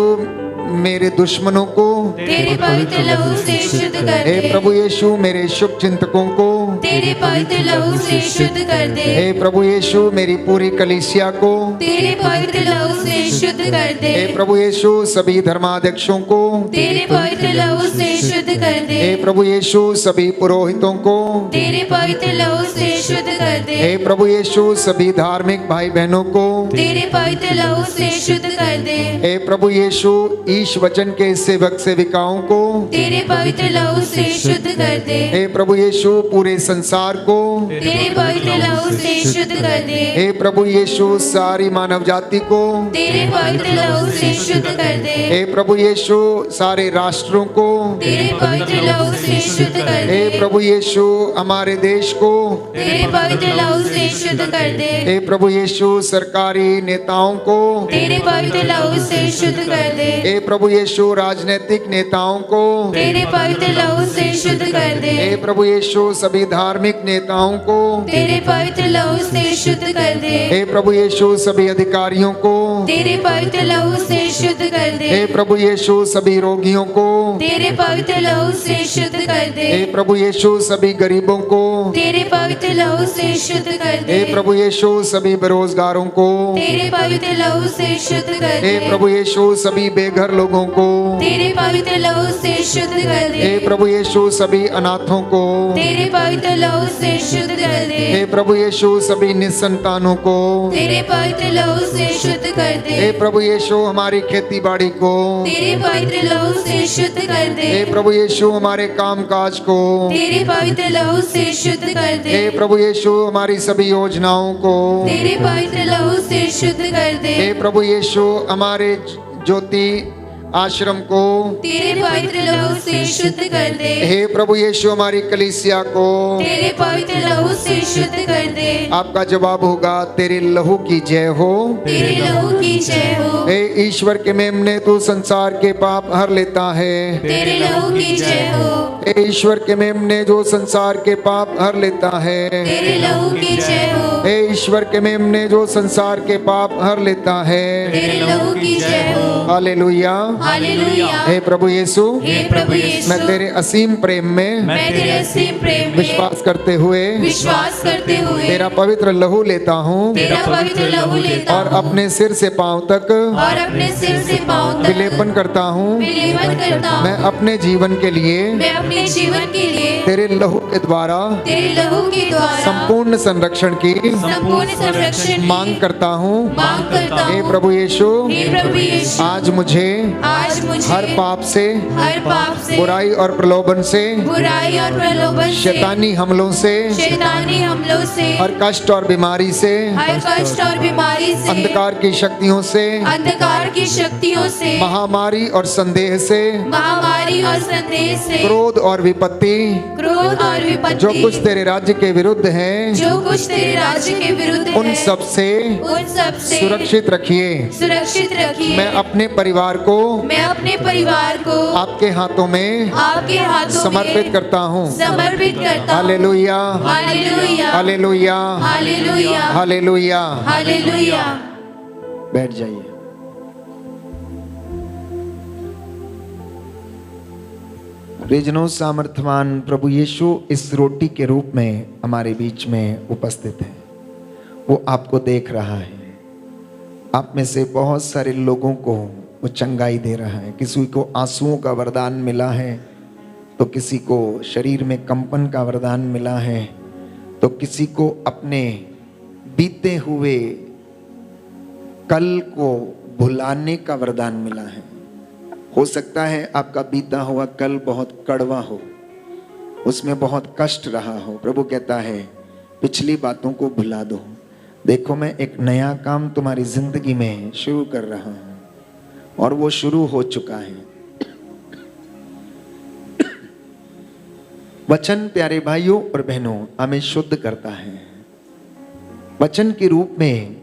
मेरे दुश्मनों को, तेरे पवित्र लहू से शुद्ध कर हे दे, प्रभु यीशु मेरे शुभ चिंतकों को, तेरे पवित्र लहू से शुद्ध कर दे, हे प्रभु यीशु मेरी पूरी कलीसिया को, तेरे पवित्र लहू से शुद्ध कर दे, हे प्रभु यीशु सभी धर्माध्यक्षों को, तेरे पवित्र लहू से शुद्ध कर दे, हे प्रभु यीशु सभी पुरोहितों को, तेरे पवित्र लहू से शुद्ध कर दे, हे प्रभु यीशु सभी धार्मिक भाई बहनों को, तेरे पवित्र लहू से शुद्ध कर दे, हे प्रभु यीशु ईश वचन के सेवक सेविकाओं को, तेरे पवित्र लहू से शुद्ध कर दे, हे प्रभु यीशु पूरे संसार को, तेरे पवित्र लहू से शुद्ध कर दे, हे प्रभु यीशु सारी मानव जाति को, तेरे पवित्र लहू से शुद्ध कर दे, हे प्रभु यीशु सारे राष्ट्रों को, तेरे पवित्र लहू से शुद्ध कर हे दे, प्रभु यीशु हमारे देश को, तेरे पवित्र लहू से शुद्ध कर दे, हे प्रभु यीशु सरकारी नेताओं को, तेरे पवित्र लहू से शुद्ध कर दे, हे प्रभु यीशु राजनीतिक नेताओं को, तेरे पवित्र लहू से शुद्ध कर दे, हे प्रभु यीशु सभी धार्मिक नेताओं को, तेरे पवित्र लहू से शुद्ध कर दे, हे प्रभु यीशु सभी अधिकारियों को, तेरे पवित्र लहू से शुद्ध कर दे, हे प्रभु यीशु सभी रोगियों को, तेरे पवित्र लहू से शुद्ध कर दे, हे प्रभु यीशु सभी गरीबों को, तेरे पवित्र लहू से शुद्ध कर दे, हे प्रभु यीशु सभी बेरोजगारों को, तेरे पवित्र लहू से शुद्ध कर हे दे, प्रभु यीशु सभी बेघर लोगों को, तेरे पवित्र लहू से शुद्ध कर दे, हे प्रभु यीशु सभी अनाथों को, तेरे पवित्र लहू से शुद्ध कर दे, हे प्रभु यीशु सभी निसंतानों को, तेरे पवित्र लहू से शुद्ध कर दे, हे प्रभु यीशु हमारी खेती बाड़ी को, तेरे पवित्र लहू से शुद्ध कर दे, हे प्रभु यीशु हमारे काम काज को, तेरे पवित्र लहू से शुद्ध कर दे, हे प्रभु यीशु हमारी सभी योजनाओं को, तेरे पवित्र लहू से शुद्ध कर दे, हे प्रभु यीशु हमारे ज्योति आश्रम को, तेरे पवित्र लहू से शुद्ध कर दे, हे प्रभु यीशु हमारी कलीसिया को, तेरे पवित्र लहू से शुद्ध कर दे। आपका जवाब होगा, तेरे लहू की जय हो। तेरे लहू की जय हो। हे ईश्वर के मेमने, तू संसार के पाप हर लेता है। तेरे लहू की जय हो। हे ईश्वर के मेमने, जो संसार के पाप हर लेता है। तेरे लहू की जय हो। हे ईश्वर के मेमने, जो संसार के पाप हर लेता है। तेरे लहू की जय हो। हालेलुया। हालेलुया। हे प्रभु यीशु, हे प्रभु यीशु, मैं तेरे असीम प्रेम में मैं तेरे असीम प्रेम में विश्वास करते हुए विश्वास करते हुए तेरा पवित्र लहू लेता हूँ तेरा पवित्र लहू लेता और हूँ अपने सिर से पांव तक और अपने सिर से पांव तक विलेपन करता हूँ। विलेपन करता हूँ। मैं अपने जीवन के लिए मैं अपने जीवन के लिए तेरे लहू के द्वारा तेरे लहू के द्वारा संपूर्ण संरक्षण की संपूर्ण संरक्षण की मांग करता हूँ। मांग करता हे हूँ। प्रभु यीशु, हे प्रभु यीशु, आज मुझे आज मुझे हर पाप से, हर पाप से, बुराई और प्रलोभन से, बुराई और प्रलोभन से, शैतानी हमलों से, शैतानी हमलों से, हर कष्ट और बीमारी से, हर कष्ट और बीमारी से, अंधकार की शक्तियों से, अंधकार की शक्तियों से, महामारी और संदेह से, महामारी और संदेह से, क्रोध और विपत्ति, क्रोध और विपत्ति, जो कुछ तेरे राज्य के विरुद्ध है, जो कुछ तेरे राज्य के विरुद्ध उन है, सब से उन सब से सुरक्षित रखिए। सुरक्षित रखिए। मैं अपने परिवार को मैं अपने परिवार को आपके हाथों में आपके हाथों समर्पित में करता हूँ। समर्पित करता हूँ। Hallelujah, hallelujah, hallelujah, hallelujah, hallelujah. Hallelujah. बैठ जाइए। प्रियजनों, सामर्थ्यवान प्रभु यीशु इस रोटी के रूप में हमारे बीच में उपस्थित है। वो आपको देख रहा है। आप में से बहुत सारे लोगों को वो चंगाई दे रहा है। किसी को आंसुओं का वरदान मिला है, तो किसी को शरीर में कंपन का वरदान मिला है, तो किसी को अपने बीते हुए कल को भुलाने का वरदान मिला है। हो सकता है आपका बीता हुआ कल बहुत कड़वा हो, उसमें बहुत कष्ट रहा हो। प्रभु कहता है, पिछली बातों को भुला दो। देखो, मैं एक नया काम तुम्हारी जिंदगी में शुरू कर रहा हूं और वो शुरू हो चुका है। वचन प्यारे भाइयों और बहनों हमें शुद्ध करता है। वचन के रूप में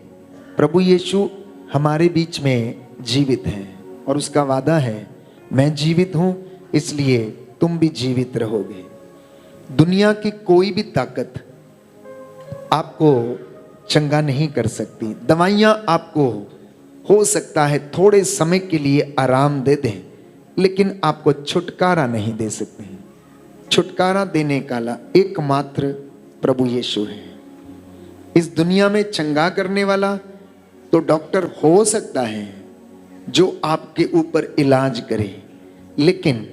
प्रभु यीशु हमारे बीच में जीवित है और उसका वादा है, मैं जीवित हूं इसलिए तुम भी जीवित रहोगे। दुनिया की कोई भी ताकत आपको चंगा नहीं कर सकती। दवाइयां आपको हो सकता है थोड़े समय के लिए आराम दे दें, लेकिन आपको छुटकारा नहीं दे सकते। छुटकारा देने वाला एकमात्र प्रभु यीशु है। इस दुनिया में चंगा करने वाला तो डॉक्टर हो सकता है जो आपके ऊपर इलाज करे, लेकिन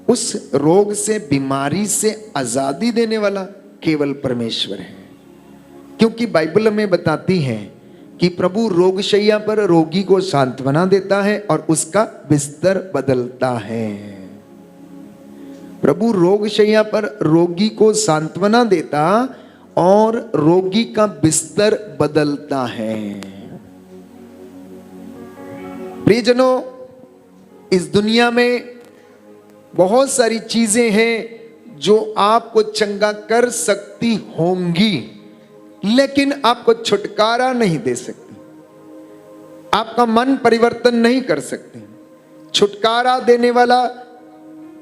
उस रोग से, बीमारी से आजादी देने वाला केवल परमेश्वर है। क्योंकि बाइबल में बताती है कि प्रभु रोगशैया पर रोगी को सांत्वना देता है और उसका बिस्तर बदलता है। प्रभु रोगशैया पर रोगी को सांत्वना देता और रोगी का बिस्तर बदलता है। प्रियजनों, इस दुनिया में बहुत सारी चीजें हैं जो आपको चंगा कर सकती होंगी, लेकिन आपको छुटकारा नहीं दे सकती। आपका मन परिवर्तन नहीं कर सकती। छुटकारा देने वाला,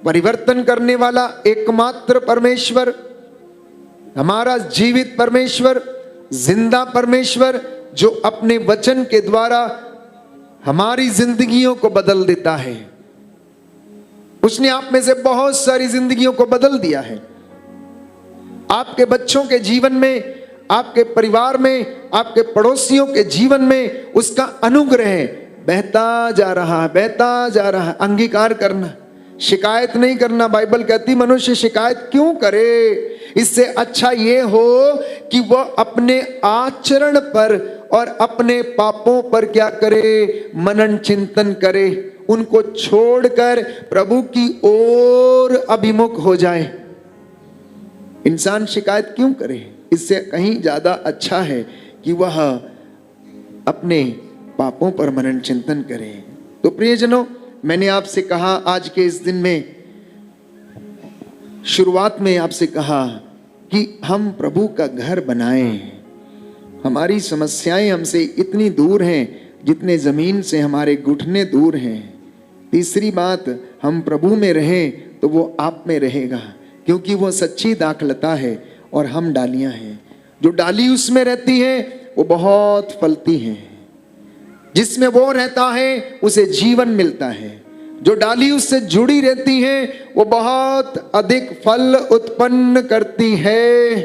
परिवर्तन करने वाला एकमात्र परमेश्वर, हमारा जीवित परमेश्वर, जिंदा परमेश्वर, जो अपने वचन के द्वारा हमारी जिंदगियों को बदल देता है। उसने आप में से बहुत सारी जिंदगियों को बदल दिया है। आपके बच्चों के जीवन में, आपके परिवार में, आपके पड़ोसियों के जीवन में उसका अनुग्रह बहता जा रहा है, बहता जा रहा है। अंगीकार करना, शिकायत नहीं करना। बाइबल कहती मनुष्य शिकायत क्यों करे, इससे अच्छा ये हो कि वह अपने आचरण पर और अपने पापों पर क्या करे, मनन चिंतन करे, उनको छोड़कर प्रभु की ओर अभिमुख हो जाए। इंसान शिकायत क्यों करे, इससे कहीं ज्यादा अच्छा है कि वह अपने पापों पर मनन चिंतन करे। तो प्रियजनों, मैंने आपसे कहा आज के इस दिन में, शुरुआत में आपसे कहा कि हम प्रभु का घर बनाएं। हमारी समस्याएं हमसे इतनी दूर हैं जितने जमीन से हमारे घुटने दूर हैं। तीसरी बात, हम प्रभु में रहें तो वो आप में रहेगा, क्योंकि वो सच्ची दाखलता है और हम डालियां हैं। जो डाली उसमें रहती है वो बहुत फलती है। जिसमें वो रहता है उसे जीवन मिलता है। जो डाली उससे जुड़ी रहती है वो बहुत अधिक फल उत्पन्न करती है।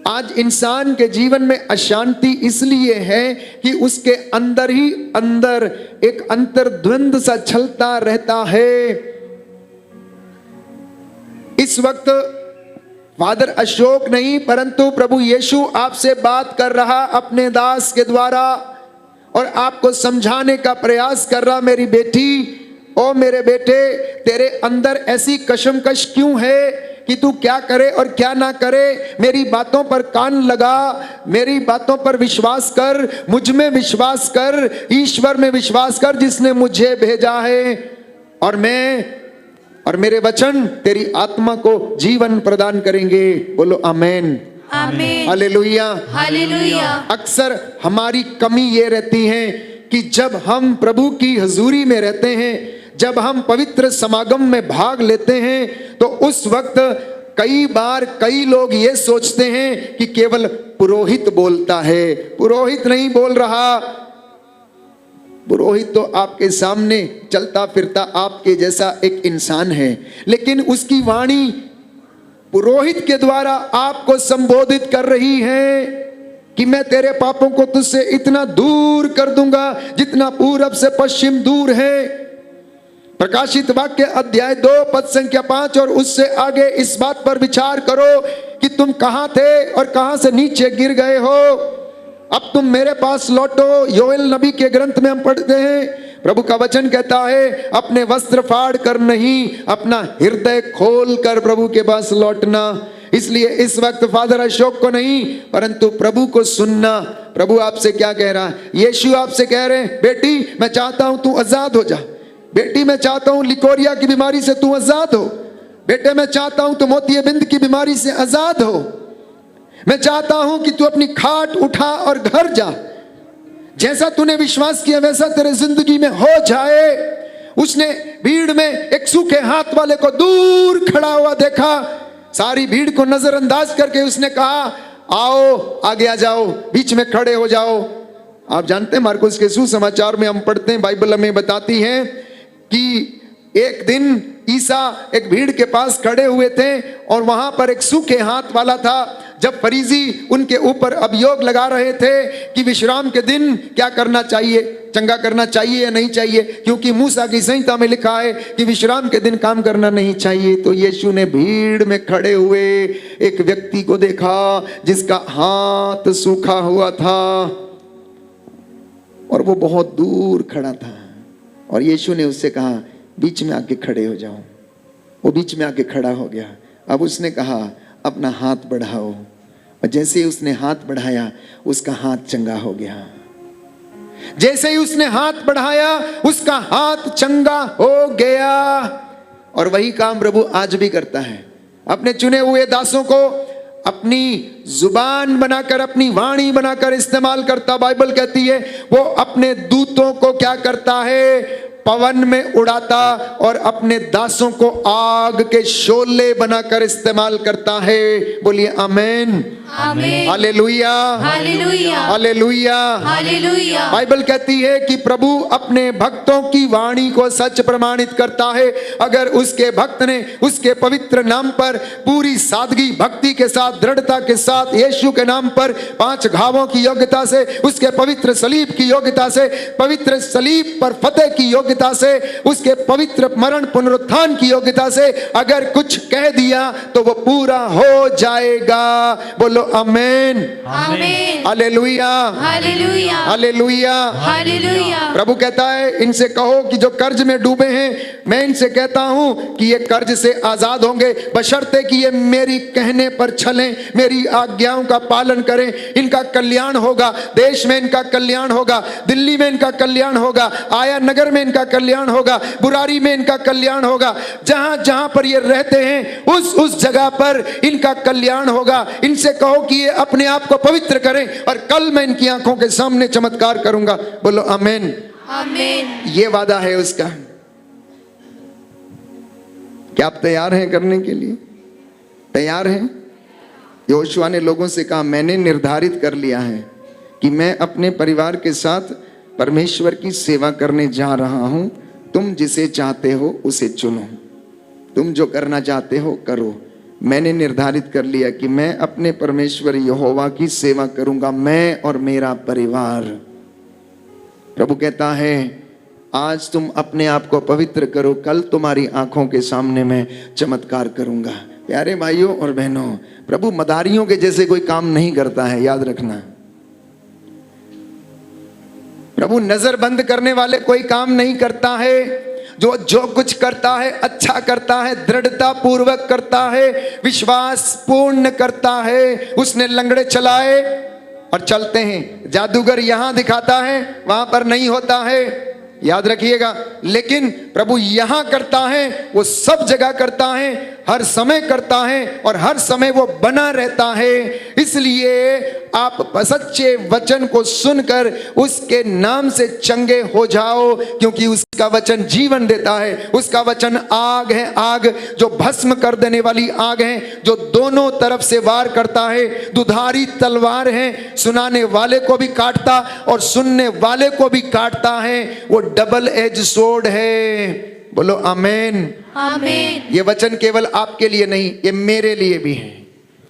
आज इंसान के जीवन में अशांति इसलिए है कि उसके अंदर ही अंदर एक अंतर्द्वंद सा चलता रहता है। इस वक्त फादर अशोक नहीं परंतु प्रभु यीशु आपसे बात कर रहा अपने दास के द्वारा और आपको समझाने का प्रयास कर रहा, मेरी बेटी ओ मेरे बेटे, तेरे अंदर ऐसी कशमकश क्यों है कि तू क्या करे और क्या ना करे। मेरी बातों पर कान लगा, मेरी बातों पर विश्वास कर, मुझ में विश्वास कर, ईश्वर में विश्वास कर जिसने मुझे भेजा है, और मैं और मेरे वचन तेरी आत्मा को जीवन प्रदान करेंगे। बोलो आमेन, आमीन, हालेलुया, हालेलुया। अक्सर हमारी कमी ये रहती है कि जब हम प्रभु की हजूरी में रहते हैं, जब हम पवित्र समागम में भाग लेते हैं, तो उस वक्त कई बार कई लोग ये सोचते हैं कि केवल पुरोहित बोलता है। पुरोहित नहीं बोल रहा। पुरोहित तो आपके सामने चलता फिरता आपके जैसा एक इंसान है, लेकिन उसकी वाणी पुरोहित के द्वारा आपको संबोधित कर रही है कि मैं तेरे पापों को तुझसे इतना दूर कर दूंगा जितना पूरब से पश्चिम दूर है। प्रकाशित वाक्य अध्याय 2 पद संख्या 5 और उससे आगे इस बात पर विचार करो कि तुम कहां थे और कहां से नीचे गिर गए हो, अब तुम मेरे पास लौटो। योएल नबी के ग्रंथ में हम पढ़ते हैं, प्रभु का वचन कहता है, अपने वस्त्र फाड़ कर नहीं, अपना हृदय खोल कर प्रभु के पास लौटना। इसलिए इस वक्त फादर अशोक को नहीं परंतु प्रभु को सुनना। प्रभु आपसे क्या कह रहा है? यीशु आपसे कह रहे हैं, बेटी मैं चाहता हूं तू आजाद हो जा। बेटी मैं चाहता हूं लिकोरिया की बीमारी से तू आजाद हो। बेटे मैं चाहता हूं तू मोतियाबिंद की बीमारी से आजाद हो। मैं चाहता हूं कि तू अपनी खाट उठा और घर जा। जैसा तूने विश्वास किया वैसा तेरे जिंदगी में हो जाए। उसने भीड़ में एक सूखे हाथ वाले को दूर खड़ा हुआ देखा। सारी भीड़ को नजरअंदाज करके उसने कहा, आओ आगे आ जाओ, बीच में खड़े हो जाओ। आप जानते हैं मार्कुस के सुसमाचार में हम पढ़ते हैं, बाइबल हमें बताती है कि एक दिन ईसा एक भीड़ के पास खड़े हुए थे और वहां पर एक सूखे हाथ वाला था। जब फरीसी उनके ऊपर अभियोग लगा रहे थे कि विश्राम के दिन क्या करना चाहिए, चंगा करना चाहिए या नहीं चाहिए, क्योंकि मूसा की संहिता में लिखा है कि विश्राम के दिन काम करना नहीं चाहिए, तो यीशु ने भीड़ में खड़े हुए एक व्यक्ति को देखा जिसका हाथ सूखा हुआ था और वो बहुत दूर खड़ा था। और यीशु ने उससे कहा, बीच में आके खड़े हो जाओ। वो बीच में आके खड़ा हो गया। अब उसने कहा, अपना हाथ बढ़ाओ। और जैसे ही उसने हाथ बढ़ाया उसका हाथ चंगा हो गया। जैसे ही उसने हाथ बढ़ाया उसका हाथ चंगा हो गया। और वही काम प्रभु आज भी करता है। अपने चुने हुए दासों को अपनी जुबान बनाकर, अपनी वाणी बनाकर इस्तेमाल करता। बाइबल कहती है वो अपने दूतों को क्या करता है? पवन में उड़ाता और अपने दासों को आग के शोले बनाकर इस्तेमाल करता है। बोलिए आमेन, आमीन, hallelujah, hallelujah, hallelujah, hallelujah. Bible कहती है कि प्रभु अपने भक्तों की वाणी को सच प्रमाणित करता है। अगर उसके भक्त ने उसके पवित्र नाम पर पूरी सादगी, भक्ति के साथ, दृढ़ता के साथ, यीशु के नाम पर 5 घावों की योग्यता से, उसके पवित्र सलीब की योग्यता से, पवित्र सलीब पर फतेह की योग्यता से, उसके पवित्र मरण पुनरुत्थान की योग्यता से अगर कुछ कह दिया तो वो पूरा हो जाएगा। बोलो आमेन, आमीन, हालेलुया, हालेलुया, हालेलुया, हालेलुया। प्रभु कहता है, इनसे कहो कि जो कर्ज में डूबे हैं, मैं इनसे कहता हूं कि ये कर्ज से आजाद होंगे, बशर्ते कि ये मेरी कहने पर चलें, मेरी आज्ञाओं का पालन करें। इनका कल्याण होगा, देश में इनका कल्याण होगा, दिल्ली में इनका कल्याण होगा, आया नगर में इनका कल्याण होगा, बुरारी में इनका कल्याण होगा, जहां जहां पर ये रहते हैं उस जगह पर इनका कल्याण होगा। इनसे कहो कि ये अपने आप को पवित्र करें और कल मैं इनकी आंखों के सामने चमत्कार करूंगा। बोलो आमीन। आमीन। ये वादा है उसका। क्या आप तैयार हैं करने के लिए? तैयार हैं? यहोशुआ ने लोगों से कहा, मैंने निर्धारित कर लिया है कि मैं अपने परिवार के साथ परमेश्वर की सेवा करने जा रहा हूं। तुम जिसे चाहते हो उसे चुनो, तुम जो करना चाहते हो करो। मैंने निर्धारित कर लिया कि मैं अपने परमेश्वर यहोवा की सेवा करूंगा, मैं और मेरा परिवार। प्रभु कहता है, आज तुम अपने आप को पवित्र करो, कल तुम्हारी आंखों के सामने मैं चमत्कार करूंगा। प्यारे भाइयों और बहनों, प्रभु मदारियों के जैसे कोई काम नहीं करता है, याद रखना। प्रभु नजर बंद करने वाले कोई काम नहीं करता है। जो कुछ करता है अच्छा करता है, दृढ़ता पूर्वक करता है, विश्वास पूर्ण करता है। उसने लंगड़े चलाए और चलते हैं। जादूगर यहां दिखाता है, वहां पर नहीं होता है, याद रखिएगा। लेकिन प्रभु यहां करता है, वो सब जगह करता है, हर समय करता है और हर समय वो बना रहता है। इसलिए आप सच्चे वचन को सुनकर उसके नाम से चंगे हो जाओ, क्योंकि उसका वचन जीवन देता है। उसका वचन आग है, आग जो भस्म कर देने वाली आग है, जो दोनों तरफ से वार करता है। दुधारी तलवार है, सुनाने वाले को भी काटता और सुनने वाले को भी काटता है। वो डबल एज सोर्ड है। बोलो आमीन। आमीन। ये वचन केवल आपके लिए नहीं, ये मेरे लिए भी है,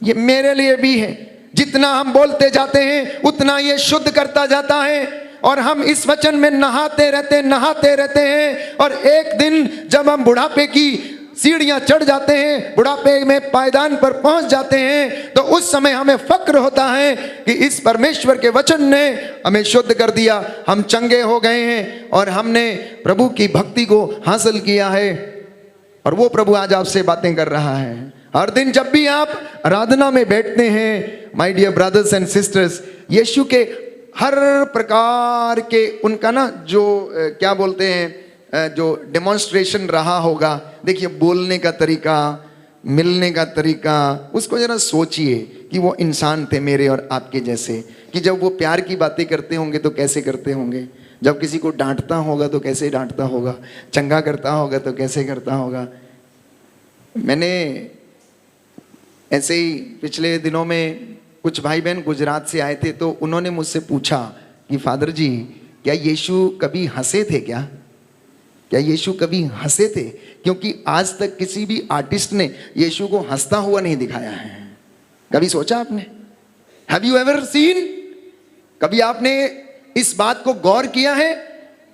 ये मेरे लिए भी है। जितना हम बोलते जाते हैं उतना ये शुद्ध करता जाता है और हम इस वचन में नहाते रहते हैं। और एक दिन जब हम बुढ़ापे की सीढ़ियां चढ़ जाते हैं, बुढ़ापे में पायदान पर पहुंच जाते हैं, तो उस समय हमें फक्र होता है कि इस परमेश्वर के वचन ने हमें शुद्ध कर दिया, हम चंगे हो गए हैं और हमने प्रभु की भक्ति को हासिल किया है। और वो प्रभु आज आपसे बातें कर रहा है। हर दिन जब भी आप आराधना में बैठते हैं, my dear brothers and sisters, यीशु के हर प्रकार के उनका ना जो क्या बोलते हैं, जो डेमोन्स्ट्रेशन रहा होगा। देखिए, बोलने का तरीका, मिलने का तरीका, उसको जरा सोचिए कि वो इंसान थे मेरे और आपके जैसे, कि जब वो प्यार की बातें करते होंगे तो कैसे करते होंगे, जब किसी को डांटता होगा तो कैसे डांटता होगा, चंगा करता होगा तो कैसे करता होगा। मैंने ऐसे ही पिछले दिनों में कुछ भाई बहन गुजरात से आए थे, तो उन्होंने मुझसे पूछा कि फादर जी, क्या यीशु कभी हंसे थे क्या? क्या यीशु कभी हंसे थे? क्योंकि आज तक किसी भी आर्टिस्ट ने यीशु को हंसता हुआ नहीं दिखाया है। कभी सोचा आपने? Have you ever seen? कभी आपने इस बात को गौर किया है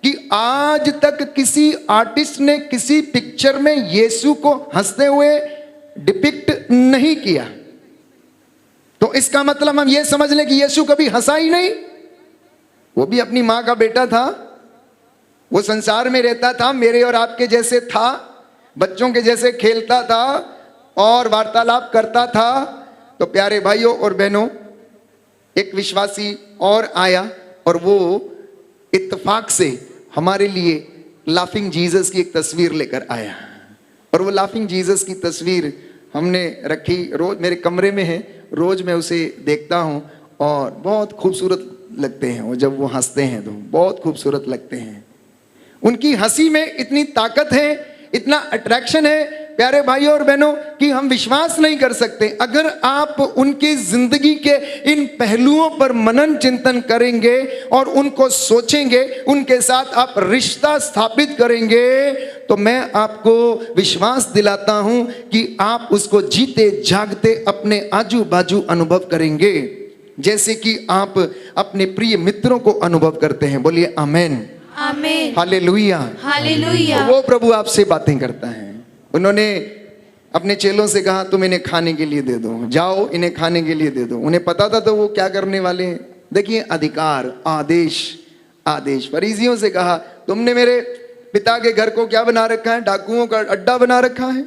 कि आज तक किसी आर्टिस्ट ने किसी पिक्चर में यीशु को हंसते हुए डिपिक्ट नहीं किया? तो इसका मतलब हम ये समझ लें कि यीशु कभी हंसा ही नहीं। वो भी अपनी मां का बेटा था, वो संसार में रहता था, मेरे और आपके जैसे था, बच्चों के जैसे खेलता था और वार्तालाप करता था। तो प्यारे भाइयों और बहनों, एक विश्वासी और आया और वो इत्तेफाक से हमारे लिए लाफिंग जीसस की एक तस्वीर लेकर आया। और वो लाफिंग जीसस की तस्वीर हमने रखी, रोज मेरे कमरे में है, रोज मैं उसे देखता हूँ और बहुत खूबसूरत लगते हैं वो। जब वो हंसते हैं तो बहुत खूबसूरत लगते हैं। उनकी हंसी में इतनी ताकत है, इतना अट्रैक्शन है प्यारे भाइयों और बहनों, कि हम विश्वास नहीं कर सकते। अगर आप उनकी जिंदगी के इन पहलुओं पर मनन चिंतन करेंगे और उनको सोचेंगे, उनके साथ आप रिश्ता स्थापित करेंगे, तो मैं आपको विश्वास दिलाता हूं कि आप उसको जीते जागते अपने आजू बाजू अनुभव करेंगे, जैसे कि आप अपने प्रिय मित्रों को अनुभव करते हैं। बोलिए आमीन। आमीन। हालेलुया। हालेलुया। वो प्रभु आपसे बातें करता है। उन्होंने अपने चेलों से कहा, तुम इन्हें खाने के लिए दे दो, जाओ इन्हें खाने के लिए दे दो। उन्हें पता था तो वो क्या करने वाले हैं। देखिए, अधिकार, आदेश, आदेश। फरीसियों से कहा, तुमने मेरे पिता के घर को क्या बना रखा है? डाकुओं का अड्डा बना रखा है।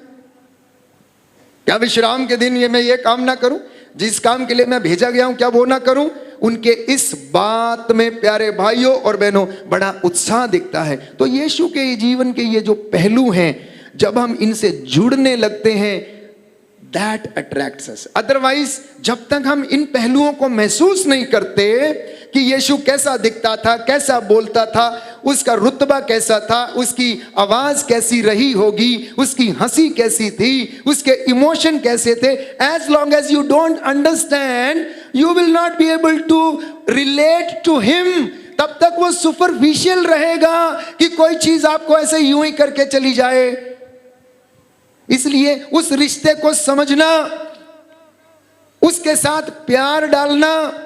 क्या विश्राम के दिन मैं ये काम ना करूं? जिस काम के लिए मैं भेजा गया हूं, क्या वो ना करूं? उनके इस बात में प्यारे भाइयों और बहनों बड़ा उत्साह दिखता है। तो यीशु के जीवन के ये जो पहलू हैं, जब हम इनसे जुड़ने लगते हैं, दैट अट्रैक्ट्स अस। अदरवाइज जब तक हम इन पहलुओं को महसूस नहीं करते कि यीशु कैसा दिखता था, कैसा बोलता था, उसका रुतबा कैसा था, उसकी आवाज कैसी रही होगी, उसकी हंसी कैसी थी, उसके इमोशन कैसे थे, as long as you don't understand you will not be able to relate to him. तब तक वो सुपरफिशियल रहेगा कि कोई चीज आपको ऐसे यूं ही करके चली जाए। इसलिए उस रिश्ते को समझना, उसके साथ प्यार डालना,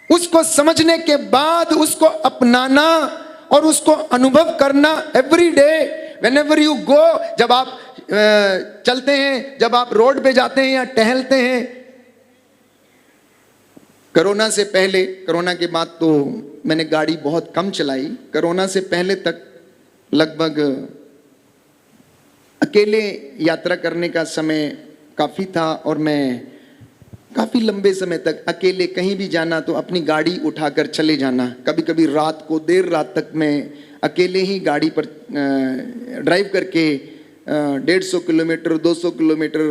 उसको समझने के बाद उसको अपनाना और उसको अनुभव करना every day whenever you go. जब आप चलते हैं, जब आप रोड पे जाते हैं या टहलते हैं। कोरोना से पहले, कोरोना के बाद तो मैंने गाड़ी बहुत कम चलाई। कोरोना से पहले तक लगभग अकेले यात्रा करने का समय काफ़ी था और मैं काफ़ी लंबे समय तक अकेले कहीं भी जाना तो अपनी गाड़ी उठाकर चले जाना। कभी कभी रात को देर रात तक मैं अकेले ही गाड़ी पर ड्राइव करके 150 किलोमीटर 200 किलोमीटर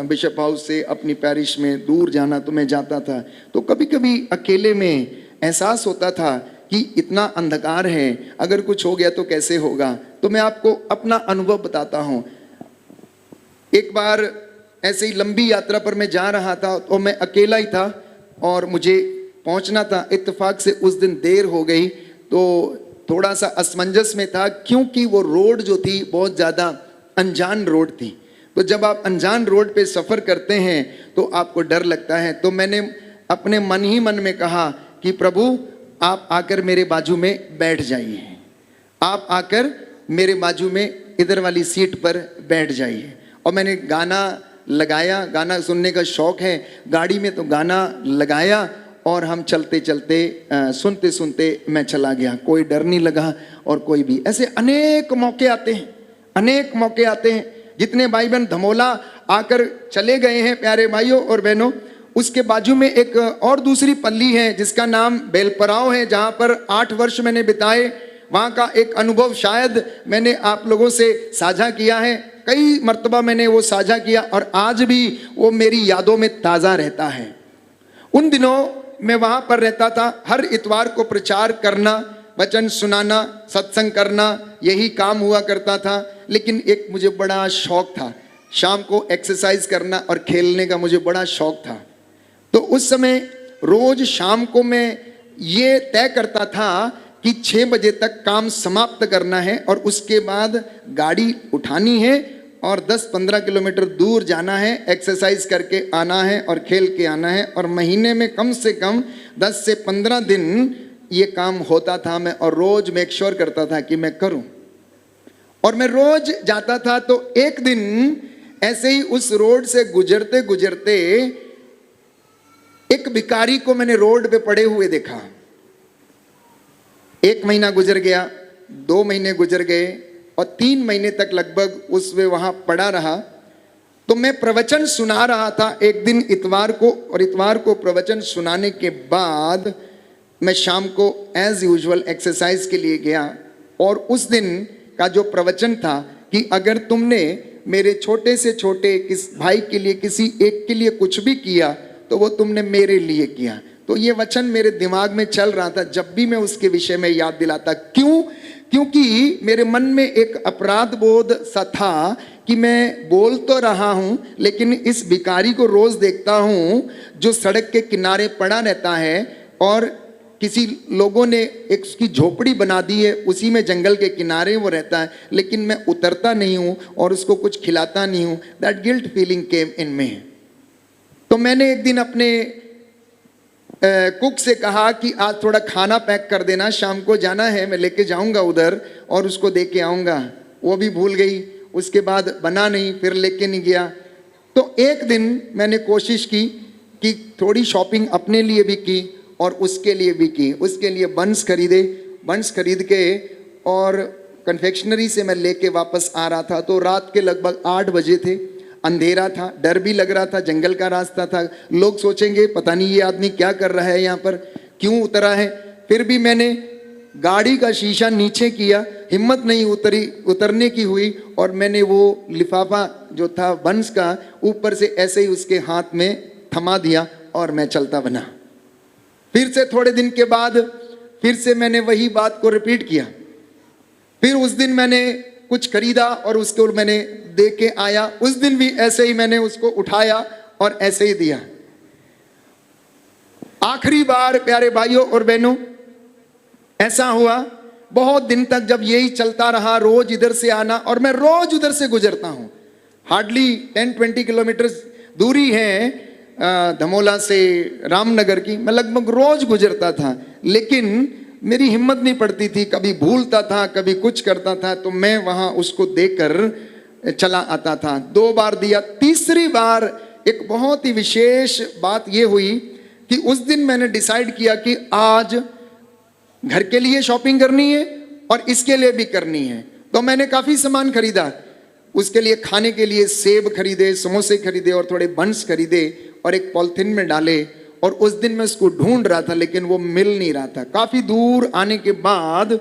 बिशप हाउस से अपनी पैरिश में दूर जाना तो मैं जाता था। तो कभी कभी अकेले में एहसास होता था कि इतना अंधकार है, अगर कुछ हो गया तो कैसे होगा। तो मैं आपको अपना अनुभव बताता हूँ। एक बार ऐसे ही लंबी यात्रा पर मैं जा रहा था तो मैं अकेला ही था और मुझे पहुंचना था। इत्तेफाक से उस दिन देर हो गई तो थोड़ा सा असमंजस में था, क्योंकि वो रोड जो थी बहुत ज़्यादा अनजान रोड थी। तो जब आप अनजान रोड पे सफ़र करते हैं तो आपको डर लगता है। तो मैंने अपने मन ही मन में कहा कि प्रभु आप आकर मेरे बाजू में बैठ जाइए, आप आकर मेरे बाजू में इधर वाली सीट पर बैठ जाइए। और मैंने गाना लगाया, गाना सुनने का शौक़ है, गाड़ी में तो गाना लगाया और हम चलते चलते सुनते सुनते मैं चला गया। कोई डर नहीं लगा और कोई भी। ऐसे अनेक मौके आते हैं, अनेक मौके आते हैं। जितने भाई बहन धमोला आकर चले गए हैं प्यारे भाइयों और बहनों, उसके बाजू में एक और दूसरी पल्ली है जिसका नाम बेलपराव है, जहाँ पर 8 वर्ष मैंने बिताए। वहाँ का एक अनुभव शायद मैंने आप लोगों से साझा किया है, कई मर्तबा मैंने वो साझा किया और आज भी वो मेरी यादों में ताज़ा रहता है। उन दिनों मैं वहाँ पर रहता था, हर इतवार को प्रचार करना, वचन सुनाना, सत्संग करना, यही काम हुआ करता था। लेकिन एक मुझे बड़ा शौक़ था, शाम को एक्सरसाइज करना और खेलने का मुझे बड़ा शौक़ था। तो उस समय रोज़ शाम को मैं ये तय करता था कि 6 बजे तक काम समाप्त करना है और उसके बाद गाड़ी उठानी है और 10-15 किलोमीटर दूर जाना है, एक्सरसाइज करके आना है और खेल के आना है। और महीने में कम से कम 10 से 15 दिन ये काम होता था मैं, और रोज़ मेक श्योर करता था कि मैं करूं। और मैं रोज़ जाता था। तो एक दिन ऐसे ही उस रोड से गुजरते गुजरते एक भिखारी को मैंने रोड पे पड़े हुए देखा। 1 महीना गुजर गया, 2 महीने गुजर गए और 3 महीने तक लगभग उसमें वहाँ पड़ा रहा। तो मैं प्रवचन सुना रहा था एक दिन इतवार को, और इतवार को प्रवचन सुनाने के बाद मैं शाम को एज यूजुअल एक्सरसाइज के लिए गया। और उस दिन का जो प्रवचन था कि अगर तुमने मेरे छोटे से छोटे किस भाई के लिए, किसी एक के लिए कुछ भी किया तो वो तुमने मेरे लिए किया। तो ये वचन मेरे दिमाग में चल रहा था जब भी मैं उसके विषय में याद दिलाता। क्यों? क्योंकि मेरे मन में एक अपराध बोध सा था कि मैं बोल तो रहा हूँ लेकिन इस भिखारी को रोज़ देखता हूँ जो सड़क के किनारे पड़ा रहता है और किसी लोगों ने एक उसकी झोपड़ी बना दी है, उसी में जंगल के किनारे वो रहता है, लेकिन मैं उतरता नहीं हूँ और उसको कुछ खिलाता नहीं हूँ। दैट गिल्ट फीलिंग केम इन मी। तो मैंने एक दिन अपने कुक से कहा कि आज थोड़ा खाना पैक कर देना, शाम को जाना है, मैं लेके जाऊंगा उधर और उसको दे के आऊँगा। वो भी भूल गई, उसके बाद बना नहीं, फिर लेके नहीं गया। तो एक दिन मैंने कोशिश की कि थोड़ी शॉपिंग अपने लिए भी की और उसके लिए भी की। उसके लिए बंस खरीदे, बंस खरीद के और कन्फेक्शनरी से मैं लेके वापस आ रहा था। तो रात के लगभग 8 बजे थे। अंधेरा था, डर भी लग रहा था, जंगल का रास्ता था। लोग सोचेंगे पता नहीं ये आदमी क्या कर रहा है यहाँ पर, क्यों उतरा है। फिर भी मैंने गाड़ी का शीशा नीचे किया, हिम्मत नहीं उतरने की हुई, और मैंने वो लिफाफा जो था बंस का ऊपर से ऐसे ही उसके हाथ में थमा दिया और मैं चलता बना। फिर से थोड़े दिन के बाद फिर से मैंने वही बात को रिपीट किया। फिर उस दिन मैंने कुछ खरीदा और उसको मैंने दे के आया। उस दिन भी ऐसे ही मैंने उसको उठाया और ऐसे ही दिया। आखिरी बार प्यारे भाइयों और बहनों ऐसा हुआ, बहुत दिन तक जब यही चलता रहा, रोज इधर से आना, और मैं रोज उधर से गुजरता हूं। हार्डली 10-20 किलोमीटर दूरी है धमोला से रामनगर की, मैं लगभग रोज गुजरता था, लेकिन मेरी हिम्मत नहीं पड़ती थी। कभी भूलता था, कभी कुछ करता था, तो मैं वहां उसको देकर चला आता था। 2 बार दिया। तीसरी बार एक बहुत ही विशेष बात यह हुई कि उस दिन मैंने डिसाइड किया कि आज घर के लिए शॉपिंग करनी है और इसके लिए भी करनी है। तो मैंने काफी सामान खरीदा। उसके लिए खाने के लिए सेब खरीदे, समोसे खरीदे और थोड़े बंस खरीदे और एक पॉलिथीन में डाले। और उस दिन मैं उसको ढूंढ रहा था, लेकिन वो मिल नहीं रहा था। काफी दूर आने के बाद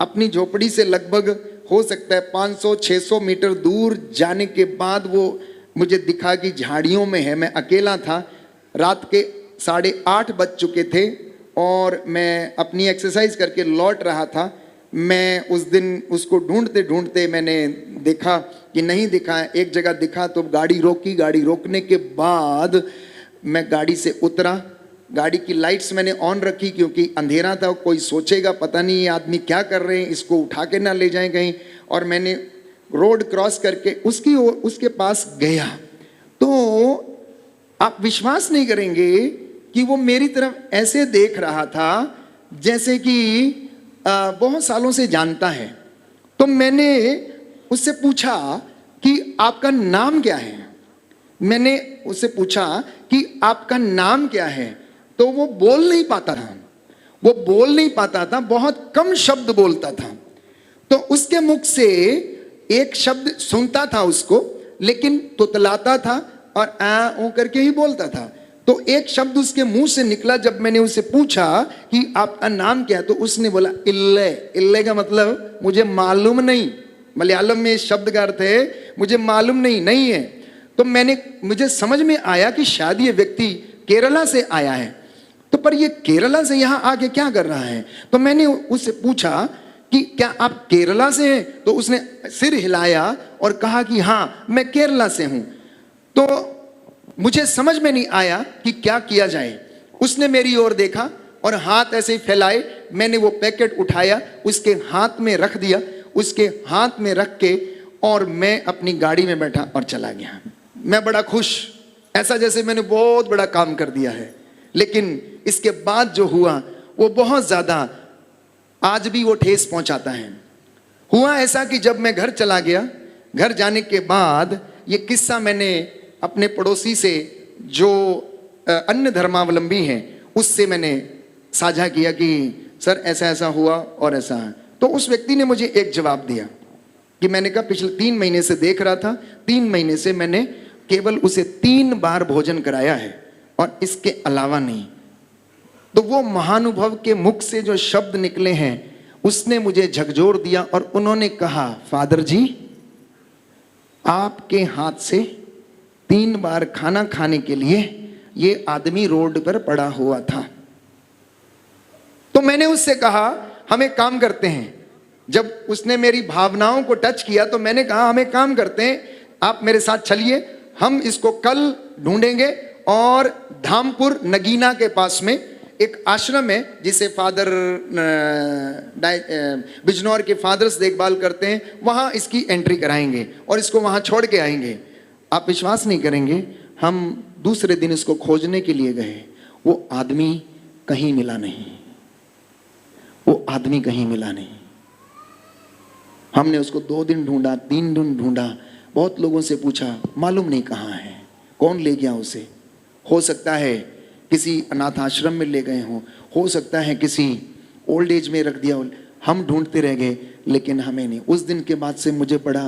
अपनी झोपड़ी से लगभग हो सकता है 500-600 मीटर दूर जाने के बाद वो मुझे दिखा कि झाड़ियों में है। मैं अकेला था, रात के 8:30 बज चुके थे और मैं अपनी एक्सरसाइज करके लौट रहा था। मैं उस दिन उसको ढूंढते ढूंढते मैंने देखा कि नहीं दिखा है। एक जगह दिखा तो गाड़ी रोकी। गाड़ी रोकने के बाद मैं गाड़ी से उतरा। गाड़ी की लाइट्स मैंने ऑन रखी क्योंकि अंधेरा था, कोई सोचेगा पता नहीं ये आदमी क्या कर रहे हैं, इसको उठा के ना ले जाएं कहीं। और मैंने रोड क्रॉस करके उसके पास गया तो आप विश्वास नहीं करेंगे कि वो मेरी तरफ ऐसे देख रहा था जैसे कि बहुत सालों से जानता है। तो मैंने उससे पूछा कि आपका नाम क्या है। मैंने उससे पूछा कि आपका नाम क्या है, तो वो बोल नहीं पाता था। बहुत कम शब्द बोलता था। तो उसके मुख से एक शब्द सुनता था उसको, लेकिन तुतलाता था और आ करके ही बोलता था। तो एक शब्द उसके मुंह से निकला। जब मैंने उससे पूछा कि आपका नाम क्या है, तो उसने बोला इल्ले। इल्ले का मतलब मुझे मालूम नहीं। मलयालम में इस शब्द का अर्थ है मुझे मालूम नहीं है। तो मुझे समझ में आया कि शायद ये व्यक्ति केरला से आया है। तो पर ये केरला से यहाँ आके क्या कर रहा है। तो मैंने उससे पूछा कि क्या आप केरला से हैं। तो उसने सिर हिलाया और कहा कि हाँ मैं केरला से हूं। तो मुझे समझ में नहीं आया कि क्या किया जाए। उसने मेरी ओर देखा और हाथ ऐसे ही फैलाए। मैंने वो पैकेट उठाया, उसके हाथ में रख दिया। उसके हाथ में रख के और मैं अपनी गाड़ी में बैठा और चला गया। मैं बड़ा खुश, ऐसा जैसे मैंने बहुत बड़ा काम कर दिया है। लेकिन इसके बाद जो हुआ वो बहुत ज्यादा आज भी वो ठेस पहुंचाता है। हुआ ऐसा कि जब मैं घर चला गया, घर जाने के बाद ये किस्सा मैंने अपने पड़ोसी से जो अन्य धर्मावलंबी हैं उससे मैंने साझा किया कि सर ऐसा ऐसा हुआ और ऐसा है। तो उस व्यक्ति ने मुझे एक जवाब दिया कि मैंने कहा पिछले 3 महीने से देख रहा था, 3 महीने से मैंने केवल उसे 3 बार भोजन कराया है और इसके अलावा नहीं। तो वो महानुभव के मुख से जो शब्द निकले हैं उसने मुझे झकझोर दिया और उन्होंने कहा फादर जी आपके हाथ से 3 बार खाना खाने के लिए ये आदमी रोड पर पड़ा हुआ था। तो मैंने उससे कहा हम एक काम करते हैं। जब उसने मेरी भावनाओं को टच किया तो मैंने कहा हम एक काम करते हैं, आप मेरे साथ चलिए, हम इसको कल ढूंढेंगे और धामपुर नगीना के पास में एक आश्रम है जिसे फादर बिजनौर के फादर्स देखभाल करते हैं, वहां इसकी एंट्री कराएंगे और इसको वहां छोड़ के आएंगे। आप विश्वास नहीं करेंगे, हम दूसरे दिन इसको खोजने के लिए गए, वो आदमी कहीं मिला नहीं। वो आदमी कहीं मिला नहीं। हमने उसको 2 दिन ढूंढा, 3 दिन ढूंढा, बहुत लोगों से पूछा, मालूम नहीं कहाँ है, कौन ले गया उसे। हो सकता है किसी अनाथ आश्रम में ले गए हों, हो सकता है किसी ओल्ड एज में रख दिया हो। हम ढूंढते रह गए लेकिन हमें नहीं। उस दिन के बाद से मुझे बड़ा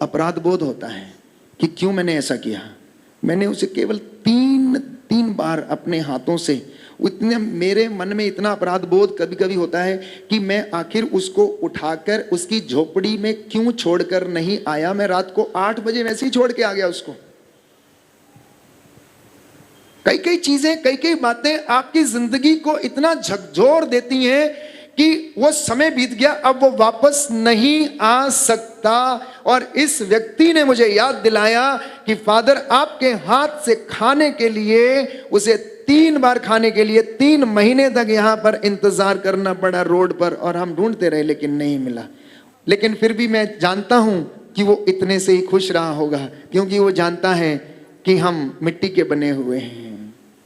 अपराध बोध होता है कि क्यों मैंने ऐसा किया। मैंने उसे केवल तीन बार अपने हाथों से, इतने मेरे मन में इतना अपराध बोध कभी कभी होता है कि मैं आखिर उसको उठाकर उसकी झोपड़ी में क्यों छोड़कर नहीं आया। मैं रात को 8 बजे वैसे ही छोड़ के आ गया उसको। कई कई चीजें, कई कई बातें आपकी जिंदगी को इतना झकझोर देती हैं कि वो समय बीत गया, अब वो वापस नहीं आ सकता। और इस व्यक्ति ने मुझे याद दिलाया कि फादर आपके हाथ से खाने के लिए, उसे 3 बार खाने के लिए 3 महीने तक यहां पर इंतजार करना पड़ा रोड पर, और हम ढूंढते रहे लेकिन नहीं मिला। लेकिन फिर भी मैं जानता हूं कि वो इतने से ही खुश रहा होगा, क्योंकि वो जानता है कि हम मिट्टी के बने हुए हैं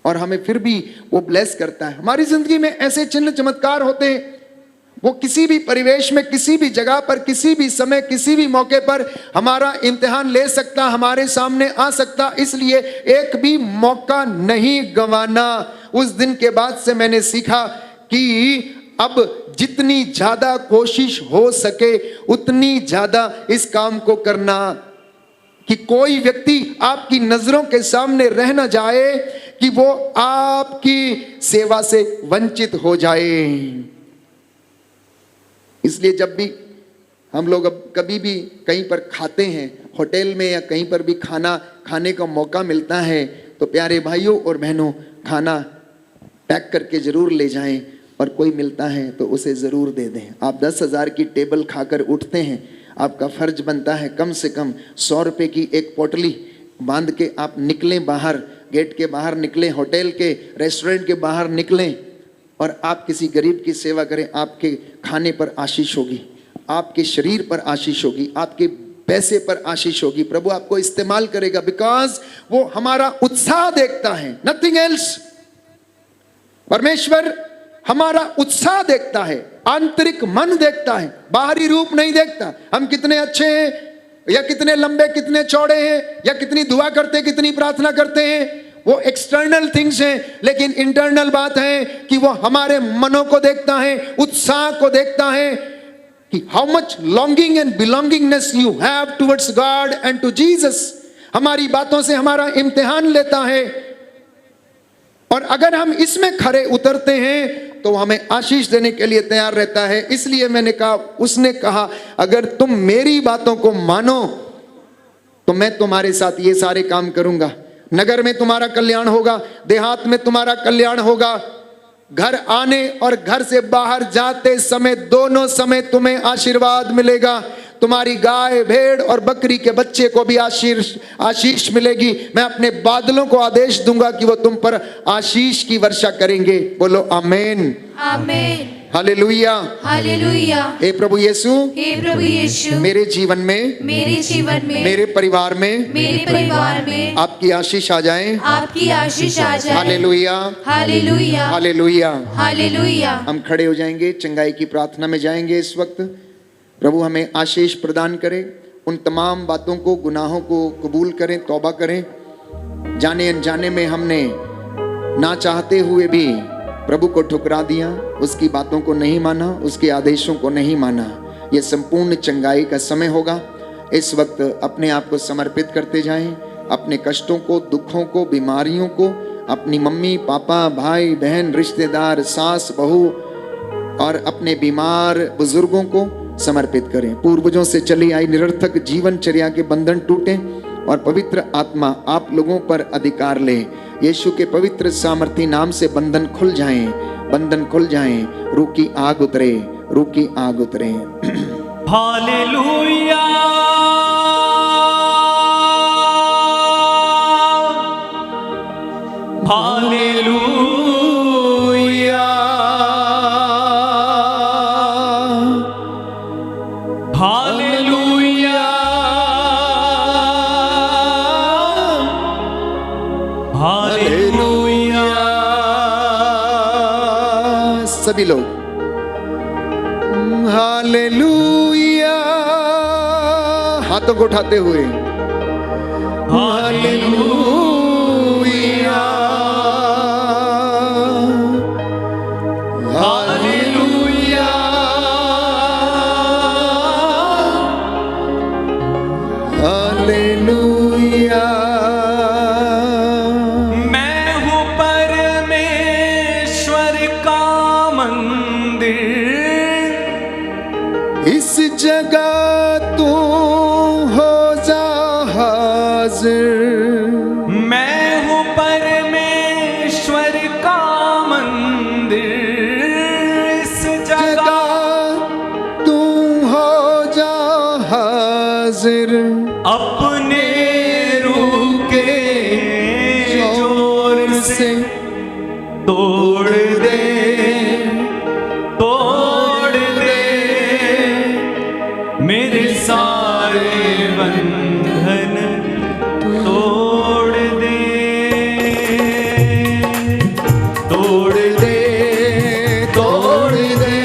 और हमें फिर भी वो ब्लेस करता है। हमारी जिंदगी में ऐसे चिन्ह चमत्कार होते हैं, वो किसी भी परिवेश में, किसी भी जगह पर, किसी भी समय, किसी भी मौके पर हमारा इम्तिहान ले सकता, हमारे सामने आ सकता। इसलिए एक भी मौका नहीं गंवाना। उस दिन के बाद से मैंने सीखा कि अब जितनी ज्यादा कोशिश हो सके उतनी ज्यादा इस काम को करना, कि कोई व्यक्ति आपकी नजरों के सामने रह न जाए कि वो आपकी सेवा से वंचित हो जाए। इसलिए जब भी हम लोग अब कभी भी कहीं पर खाते हैं, होटल में या कहीं पर भी खाना खाने का मौका मिलता है, तो प्यारे भाइयों और बहनों, खाना पैक करके जरूर ले जाएं, और कोई मिलता है तो उसे ज़रूर दे दें। आप 10,000 की टेबल खाकर उठते हैं, आपका फर्ज बनता है कम से कम 100 रुपये की एक पोटली बांध के आप निकलें बाहर, गेट के बाहर निकलें, होटल के, रेस्टोरेंट के बाहर निकलें, और आप किसी गरीब की सेवा करें। आपके खाने पर आशीष होगी, आपके शरीर पर आशीष होगी, आपके पैसे पर आशीष होगी। प्रभु आपको इस्तेमाल करेगा, बिकॉज वो हमारा उत्साह देखता है, नथिंग एल्स। परमेश्वर हमारा उत्साह देखता है, आंतरिक मन देखता है, बाहरी रूप नहीं देखता। हम कितने अच्छे हैं, या कितने लंबे, कितने चौड़े हैं, या कितनी दुआ करते हैं, कितनी प्रार्थना करते हैं, वो एक्सटर्नल थिंग्स हैं। लेकिन इंटरनल बात है कि वो हमारे मनों को देखता है, उत्साह को देखता है, कि how much longing and belongingness you have towards God and to Jesus. हमारी बातों से हमारा इम्तिहान लेता है, और अगर हम इसमें खरे उतरते हैं तो हमें आशीष देने के लिए तैयार रहता है। इसलिए मैंने कहा, उसने कहा, अगर तुम मेरी बातों को मानो तो मैं तुम्हारे साथ ये सारे काम करूंगा। नगर में तुम्हारा कल्याण होगा, देहात में तुम्हारा कल्याण होगा, घर आने और घर से बाहर जाते समय, दोनों समय तुम्हें आशीर्वाद मिलेगा। तुम्हारी गाय, भेड़ और बकरी के बच्चे को भी आशीष मिलेगी। मैं अपने बादलों को आदेश दूंगा कि वो तुम पर आशीष की वर्षा करेंगे। बोलो आमीन, आमीन, हालेलुया, हालेलुया। हे प्रभु यीशु, हे प्रभु यीशु, मेरे जीवन में, मेरे जीवन में, मेरे परिवार में, मेरे परिवार में आपकी आशीष आ जाए, आपकी आशीष आ जाए। Hallelujah, hallelujah, hallelujah, hallelujah. हम खड़े हो जाएंगे, चंगाई की प्रार्थना में जाएंगे। इस वक्त प्रभु हमें आशीष प्रदान करें, उन तमाम बातों को, गुनाहों को कबूल करें, तौबा करें। जाने अनजाने में हमने ना चाहते हुए भी प्रभु को ठुकरा दिया, उसकी बातों को नहीं माना, उसके आदेशों को नहीं माना। यह संपूर्ण चंगाई का समय होगा। इस वक्त अपने आप को समर्पित करते जाएं, अपने कष्टों को, दुखों को, बीमारियों को, अपनी मम्मी पापा, भाई बहन, रिश्तेदार, सास बहू और अपने बीमार बुजुर्गों को समर्पित करें। पूर्वजों से चली आई निरर्थक जीवनचर्या के बंधन टूटें और पवित्र आत्मा आप लोगों पर अधिकार ले। यीशु के पवित्र सामर्थी नाम से बंधन खुल जाएं, बंधन खुल जाएं, रूह की आग उतरे, रूह की आग उतरे। Hallelujah, hallelujah, hallelujah, hallelujah. सभी लोग हालेलुया, हाथों को उठाते हुए हालेलुया, हालेलुया, हालेलुया। मंदिर। इस जगह तू हो जा हाजिर। मैं हूँ परमेश्वर का मंदिर। इस जगह तू हो जा हाजिर। अपने रूह के जोर से तोड़ दे, तोड़ दे मेरे सारे बंधन, तोड़ दे, तोड़ दे, तोड़ दे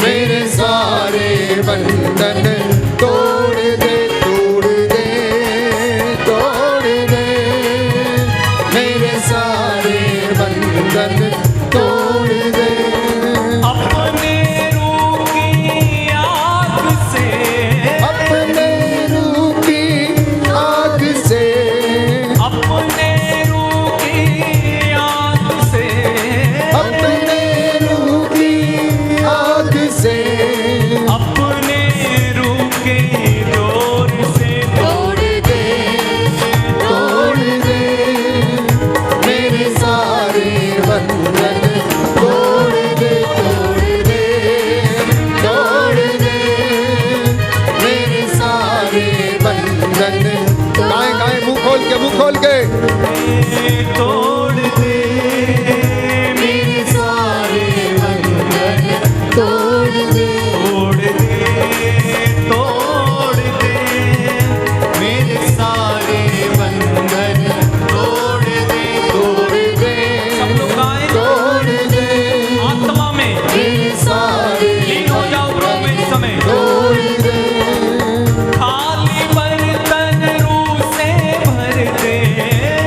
मेरे सारे बंधन। तोड़ दे, तोड़ दे, तोड़ दे मेरे सारे बंधन। तोड़ दे अपने रूह की आग से, अपने रूह की आग से। अपने रूह की आग से, अपने रूह की आग से। अपने रूह के जोर से तोड़ दे, तोड़ दे मेरे सारे बंधन। तोड़ दे, तोड़ दे, तोड़ दे मेरे सारे बंधन। गाएं गाएं, मुंह खोल के, मुंह खोल के। तोड़ दे मेरे सारे बंधन तोड़ दे, तोड़ दे, तोड़ दे मेरे सारे बंधन, तोड़ दे, तोड़ दे, सब लोग गाएं तोड़ दे आत्मा में मेरे सारे लीन हो जाओ प्रभु में इस समय। तोड़ दे। खाली बर्तन रूह से भर दे,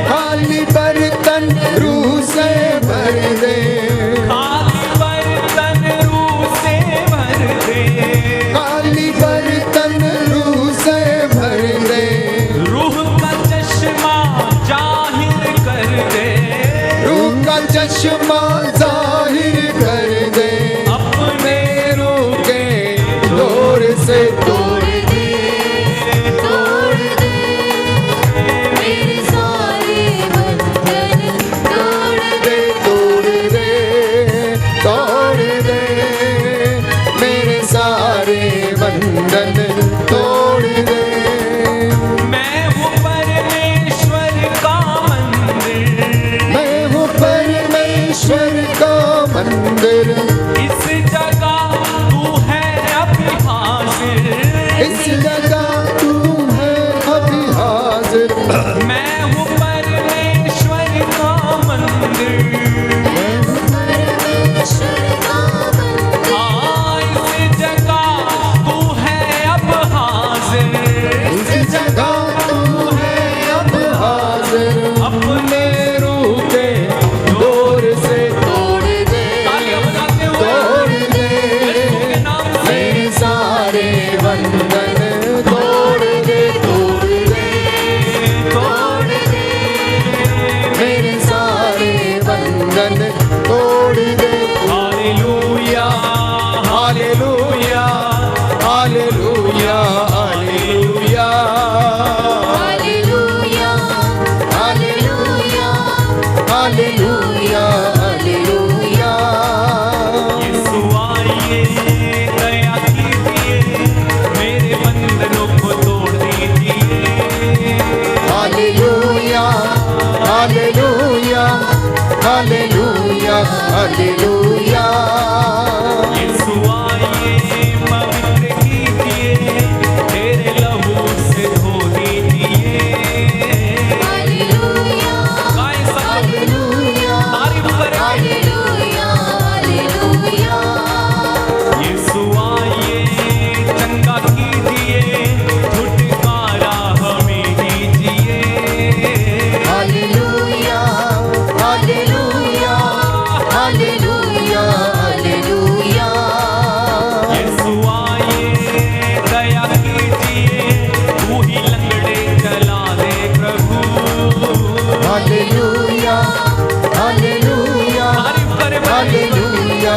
खाली बर्तन रूह से भर दे। खाली बर्तन रूह से भर दे, खाली बर्तन रूह से भर दे। रूह का चश्मा जाहिर कर दे, रूह का चश्मा जाहिर कर दे। अपने रूह के जोर से तोड़ दे, तोड़ दे मेरे सारे बंधन तोड़ दे, तोड़ दे, तोड़ दे मेरे सारे बंधन। तोड़ दे मैं हूँ परमेश्वर का मंदिर। मैं हूँ परमेश्वर का मंदिर। इस जगह तू है अभी हाजिर। इस जगह तू है अभी हाजिर। मैं हूँ परमेश्वर का मंदिर। परमेश्वर का मंदिर। हाँ, इस जगह तू है अब हाजिर। इस जगह तू है अब हाजिर। अपने रूह के जोर से तोड़ दे, तालियां बजाते हुए तोड़ दे यीशु के नाम से मेरे सारे बंधन। तोड़ दे, तोड़ दे, तोड़ दे मेरे सारे बंधन। तोड़ दे। Hallelujah, hallelujah, hallelujah, hallelujah, hallelujah, hallelujah, hallelujah, hallelujah. यीशु आइए, दया कीजिए, मेरे बंधनों को तोड़ दीजिए। Hallelujah, hallelujah, hallelujah, hallelujah. यीशु आइए, पवित्र कीजिए, तेरे लहू से धो दीजिए। हालेलुया, गाएं सब हालेलुया, तारीफ करें। Hallelujah, hallelujah. यीशु आइए, चंगा कीजिए, छुटकारा हमें दीजिए। Hallelujah, hallelujah, hallelujah, hallelujah. यीशु आइए, दया कीजिए, तू ही लंगड़े चला दे प्रभु। हालेलुया, हालेलुया, तारीफ करें प्रभु। हालेलुया,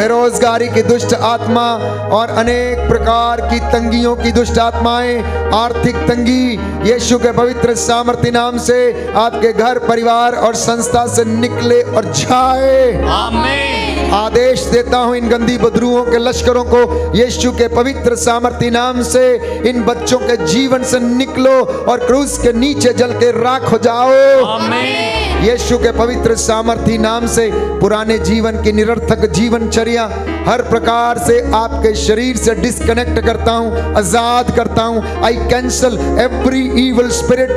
बेरोजगारी की दुष्ट आत्मा और अनेक प्रकार की तंगियों की दुष्ट आत्माएं, आर्थिक तंगी यीशु के पवित्र सामर्थी नाम से आपके घर, परिवार और संस्था से निकले और जाए। आमीन। आदेश देता हूं इन गंदी बदरूहों के लश्करों को यीशु के पवित्र सामर्थी नाम से, इन बच्चों के जीवन से निकलो और क्रूस के नीचे जल के राख हो जाओ। आमीन। यीशु के पवित्र सामर्थी नाम से पुराने जीवन की निरर्थक जीवनचर्या हर प्रकार से आपके शरीर से डिस्कनेक्ट करता हूं, आजाद करता हूं। I cancel every evil spirit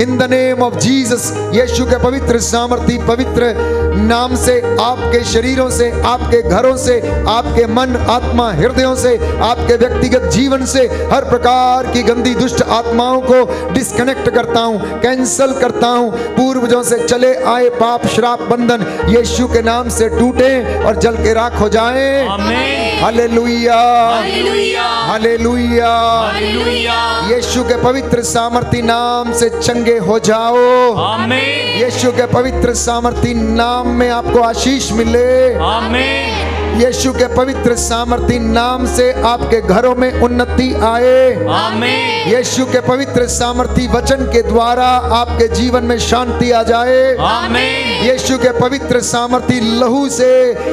in the name of Jesus. यीशु के पवित्र सामर्थी पवित्र नाम से आपके शरीरों से, आपके घरों से, आपके मन, आत्मा, हृदयों से, आपके व्यक्तिगत जीवन से हर प्रकार की गंदी दुष्ट आत्माओं को डिस्कनेक्ट करता हूं, कैंसल करता हूं। पूर्वजों से चले आए पाप, श्राप, बंधन यीशु के नाम से टूटे और जल के राख हो जाएं। आमीन। Hallelujah, hallelujah. हालेलुया। हालेलुया। यीशु के पवित्र सामर्थी नाम से चंगे हो जाओ। आमीन। यीशु के पवित्र सामर्थी नाम में आपको आशीष मिले। आमीन। यीशु के पवित्र सामर्थी नाम से आपके घरों में उन्नति आए। आमीन। यीशु के पवित्र सामर्थी वचन के द्वारा आपके जीवन में शांति आ जाए। आमीन। यीशु के पवित्र सामर्थी लहू से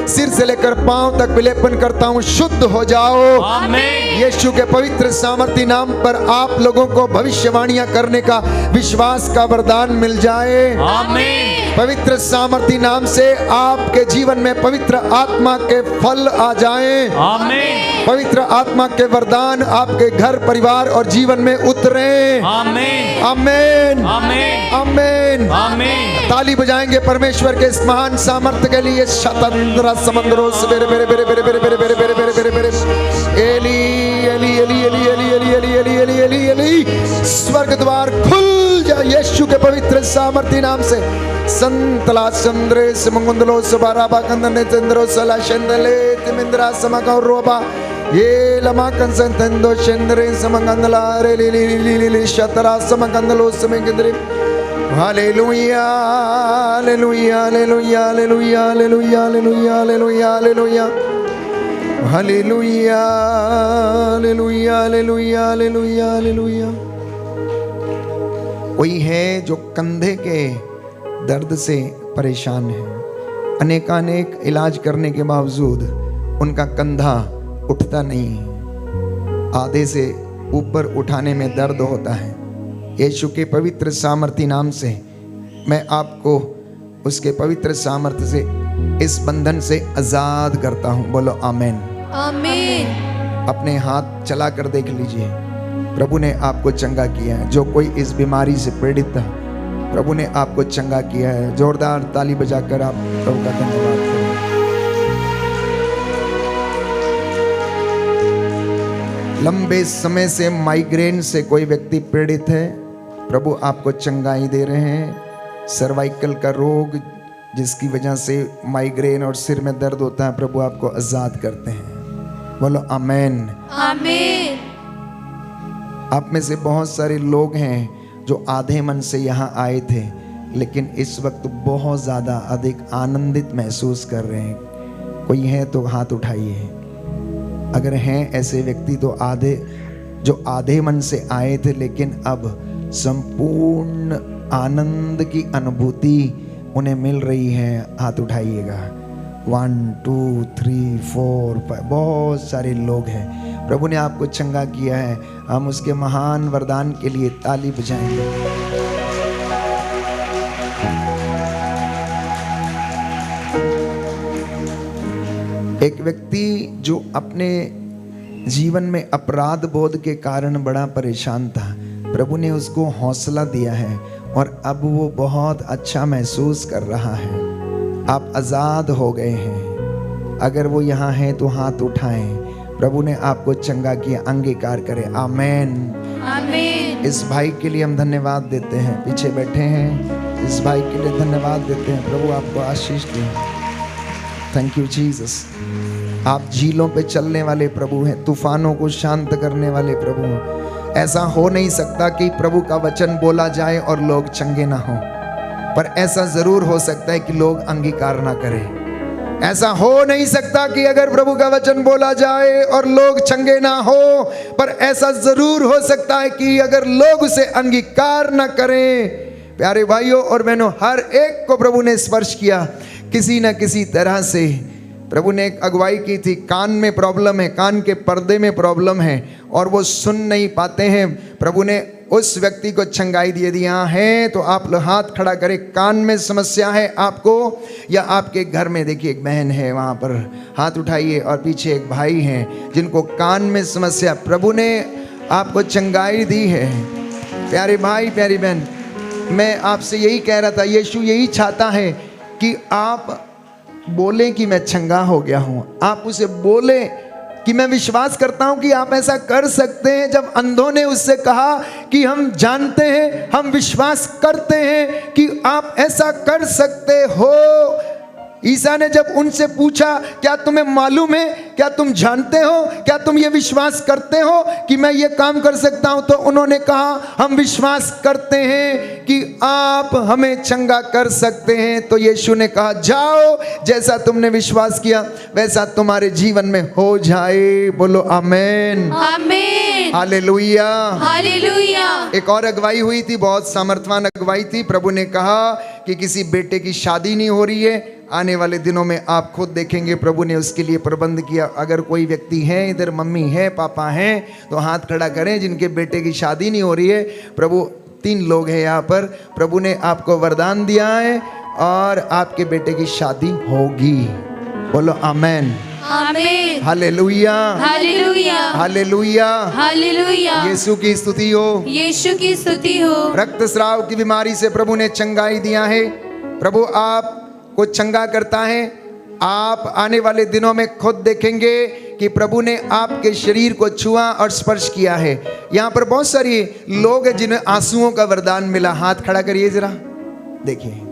सिर से लेकर पांव तक विलेपन करता हूं, शुद्ध हो जाओ। आमीन। यीशु के पवित्र सामर्थी नाम पर आप लोगों को भविष्यवाणियां करने का, विश्वास का वरदान मिल जाए। आमीन। पवित्र सामर्थी नाम से आपके जीवन में पवित्र आत्मा के फल आ जाएं। आमीन। पवित्र आत्मा के वरदान आपके घर, परिवार और जीवन में उतरें। आमीन। आमीन, आमीन। आमीन। आमीन। ताली बजाएंगे परमेश्वर के इस महान सामर्थ्य के लिए। शतंद्र समंदरों से बेरे बेरे बेरे बेरे बेरे बेरे बेरे बेरे बेरे बेरे बेरे एली एली एली एली एली एली एली एली एली एली एली स्वर्ग द्वार खुल जाए यीशु के पवित्र सामर्थ्य नाम से। संतला चंद्रे समंगुंदलो सुबाराबा कंदने चंद्रो सला शंदले तिमिंद्रा समगौरोबा ये लमा कंसंतंदो चंद्रे समंगंदला रे ली ली ली ली ली शतरा समंगंदलो समंगंद्रे। Hallelujah, hallelujah, hallelujah, hallelujah, hallelujah, hallelujah, hallelujah, hallelujah, hallelujah, hallelujah, hallelujah, hallelujah, hallelujah. कोई है जो कंधे के दर्द से परेशान है, अनेकानेक इलाज करने के बावजूद उनका कंधा उठता नहीं है, आधे से ऊपर उठाने में दर्द होता है। यीशु के पवित्र सामर्थी नाम से मैं आपको उसके पवित्र सामर्थ्य से इस बंधन से आजाद करता हूं। बोलो आमीन। आमीन। अपने हाथ चला कर देख लीजिए, प्रभु ने आपको चंगा किया है। जो कोई इस बीमारी से पीड़ित था, प्रभु ने आपको चंगा किया है। जोरदार ताली बजाकर आप प्रभु का धन्यवाद करें। लंबे समय से माइग्रेन से कोई व्यक्ति पीड़ित है, प्रभु आपको चंगाई दे रहे हैं। सर्वाइकल का रोग जिसकी वजह से माइग्रेन और सिर में दर्द होता है, प्रभु आपको आजाद करते हैं। बोलो आमीन। आमीन। आप में से बहुत सारे लोग हैं जो आधे मन से यहाँ आए थे, लेकिन इस वक्त बहुत ज़्यादा अधिक आनंदित महसूस कर रहे हैं। कोई है तो हाथ उठाइए। अगर हैं ऐसे व्यक्ति तो जो आधे मन से आए थे लेकिन अब संपूर्ण आनंद की अनुभूति उन्हें मिल रही है, हाथ उठाइएगा। 1 2 3 4 5 बहुत सारे लोग हैं। प्रभु ने आपको चंगा किया है। हम उसके महान वरदान के लिए ताली बजाएंगे। एक व्यक्ति जो अपने जीवन में अपराध बोध के कारण बड़ा परेशान था, प्रभु ने उसको हौसला दिया है और अब वो बहुत अच्छा महसूस कर रहा है। आप आज़ाद हो गए हैं। अगर वो यहाँ हैं तो हाथ उठाएं। प्रभु ने आपको चंगा किया, अंगीकार करें। आमीन। आमीन। इस भाई के लिए हम धन्यवाद देते हैं, पीछे बैठे हैं, इस भाई के लिए धन्यवाद देते हैं। प्रभु आपको आशीष दें। Thank you Jesus. आप झीलों पे चलने वाले प्रभु हैं, तूफानों को शांत करने वाले प्रभु हैं। ऐसा हो नहीं सकता कि प्रभु का वचन बोला जाए और लोग चंगे ना हो, पर ऐसा जरूर हो सकता है कि लोग अंगीकार ना करें। ऐसा हो नहीं सकता कि अगर प्रभु का वचन बोला जाए और लोग चंगे ना हो, पर ऐसा जरूर हो सकता है कि अगर लोग उसे अंगीकार ना करें। प्यारे भाइयों और बहनों, हर एक को प्रभु ने स्पर्श किया किसी न किसी तरह से। प्रभु ने एक अगुवाई की थी, कान में प्रॉब्लम है, कान के पर्दे में प्रॉब्लम है और वो सुन नहीं पाते हैं। प्रभु ने उस व्यक्ति को चंगाई दी। यदि यहाँ है तो आप लोग हाथ खड़ा करें। कान में समस्या है आपको या आपके घर में, देखिए एक बहन है वहाँ पर, हाथ उठाइए, और पीछे एक भाई हैं जिनको कान में समस्या, प्रभु ने आपको चंगाई दी है। प्यारे भाई प्यारी बहन, मैं आपसे यही कह रहा था, यीशु यही चाहता है कि आप बोलें कि मैं चंगा हो गया हूँ। आप उसे बोलें कि मैं विश्वास करता हूं कि आप ऐसा कर सकते हैं। जब अंधों ने उससे कहा कि हम जानते हैं, हम विश्वास करते हैं कि आप ऐसा कर सकते हो, ईसा ने जब उनसे पूछा क्या तुम्हें मालूम है, क्या तुम जानते हो, क्या तुम ये विश्वास करते हो कि मैं ये काम कर सकता हूं, तो उन्होंने कहा हम विश्वास करते हैं कि आप हमें चंगा कर सकते हैं। तो यीशु ने कहा जाओ, जैसा तुमने विश्वास किया वैसा तुम्हारे जीवन में हो जाए। बोलो आमीन, आमीन, हालेलुया, हालेलुया। एक और अगुवाई हुई थी, बहुत सामर्थ्यवान अगुवाई थी। प्रभु ने कहा कि किसी बेटे की शादी नहीं हो रही है, आने वाले दिनों में आप खुद देखेंगे प्रभु ने उसके लिए प्रबंध किया। अगर कोई व्यक्ति है इधर, मम्मी है, पापा हैं, तो हाथ खड़ा करें जिनके बेटे की शादी नहीं हो रही है। प्रभु, 3 लोग हैं यहाँ पर, प्रभु ने आपको वरदान दिया है और आपके बेटे की शादी होगी। बोलो आमीन, आमीन, हालेलुया, हालेलुया, हालेलुया, हालेलुया। यीशु की स्तुति हो, यीशु की स्तुति हो। रक्तस्राव की बीमारी से प्रभु ने चंगाई दिया है। प्रभु आप को चंगा करता है। आप आने वाले दिनों में खुद देखेंगे कि प्रभु ने आपके शरीर को छुआ और स्पर्श किया है। यहाँ पर बहुत सारे लोग हैं जिन्हें आंसुओं का वरदान मिला। हाथ खड़ा करिए जरा, देखिए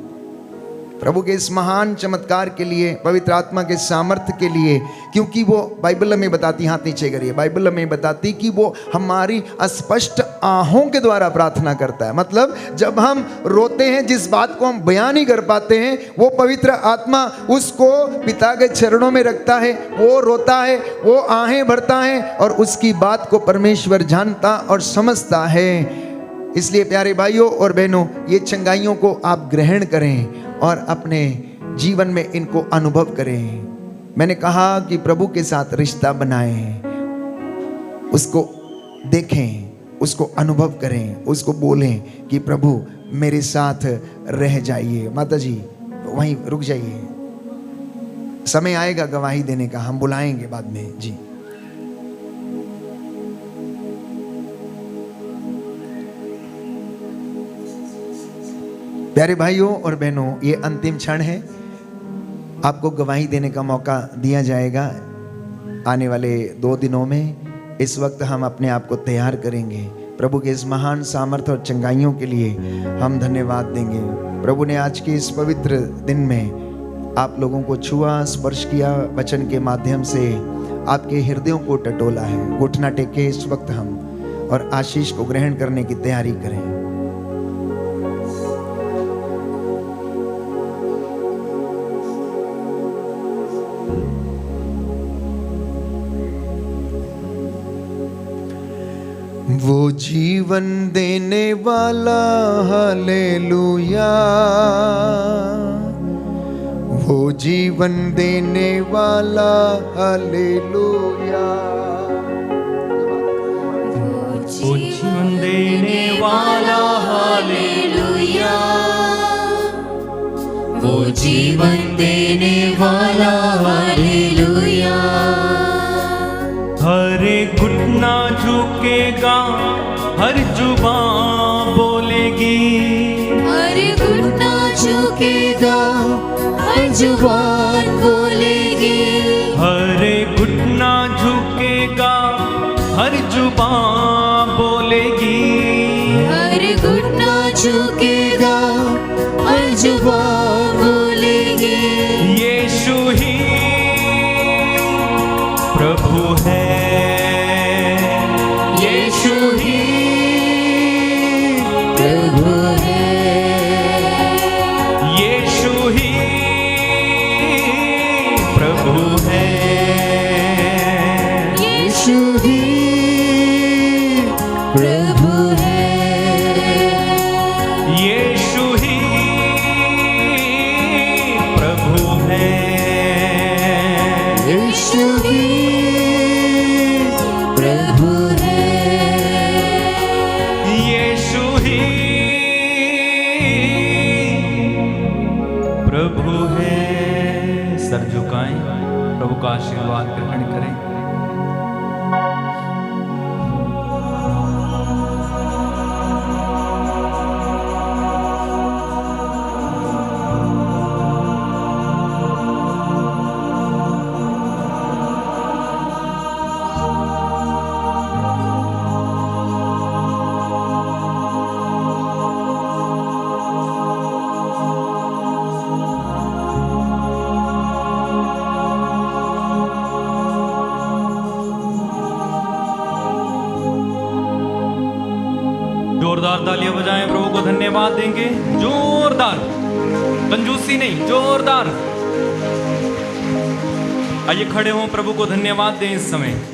प्रभु के इस महान चमत्कार के लिए, पवित्र आत्मा के सामर्थ्य के लिए, क्योंकि वो बाइबल हमें बताती, हाथ नीचे करिए, बाइबल हमें बताती कि वो हमारी अस्पष्ट आहों के द्वारा प्रार्थना करता है। मतलब जब हम रोते हैं, जिस बात को हम बयान नहीं कर पाते हैं, वो पवित्र आत्मा उसको पिता के चरणों में रखता है, वो रोता है, वो आहें भरता है और उसकी बात को परमेश्वर जानता और समझता है। इसलिए प्यारे भाइयों और बहनों, ये चंगाइयों को आप ग्रहण करें और अपने जीवन में इनको अनुभव करें। मैंने कहा कि प्रभु के साथ रिश्ता बनाएं, उसको देखें, उसको अनुभव करें, उसको बोलें कि प्रभु मेरे साथ रह जाइए। माता जी वहीं रुक जाइए, समय आएगा गवाही देने का, हम बुलाएंगे बाद में जी। प्यारे भाइयों और बहनों, ये अंतिम क्षण है, आपको गवाही देने का मौका दिया जाएगा आने वाले 2 दिनों में। इस वक्त हम अपने आप को तैयार करेंगे प्रभु के इस महान सामर्थ्य और चंगाइयों के लिए। हम धन्यवाद देंगे। प्रभु ने आज के इस पवित्र दिन में आप लोगों को छुआ, स्पर्श किया, वचन के माध्यम से आपके हृदयों को टटोला है। घुटना टेके इस वक्त हम और आशीष को ग्रहण करने की तैयारी करें। वो जीवन देने वाला, हालेलुया, वो जीवन देने वाला, हालेलुया, वो जीवन देने वाला, हालेलुया, वो जीवन देने वाला, हालेलुया। हर एक घुटना झुकेगा, हर जुबान बोलेगी, हर घुटना झुकेगा, हर जुबान बोलेगी, हर एक घुटना झुकेगा, हर जुबान बोलेगी, हर घुटना झुकेगा, हर जुबान बोलेगी। यीशु ही प्रभु है, यीशु ही प्रभु है, यीशु ही जोरदार तालियां बजाएं, प्रभु को धन्यवाद देंगे। जोरदार, कंजूसी नहीं, जोरदार। आइए खड़े हों, प्रभु को धन्यवाद दें इस समय।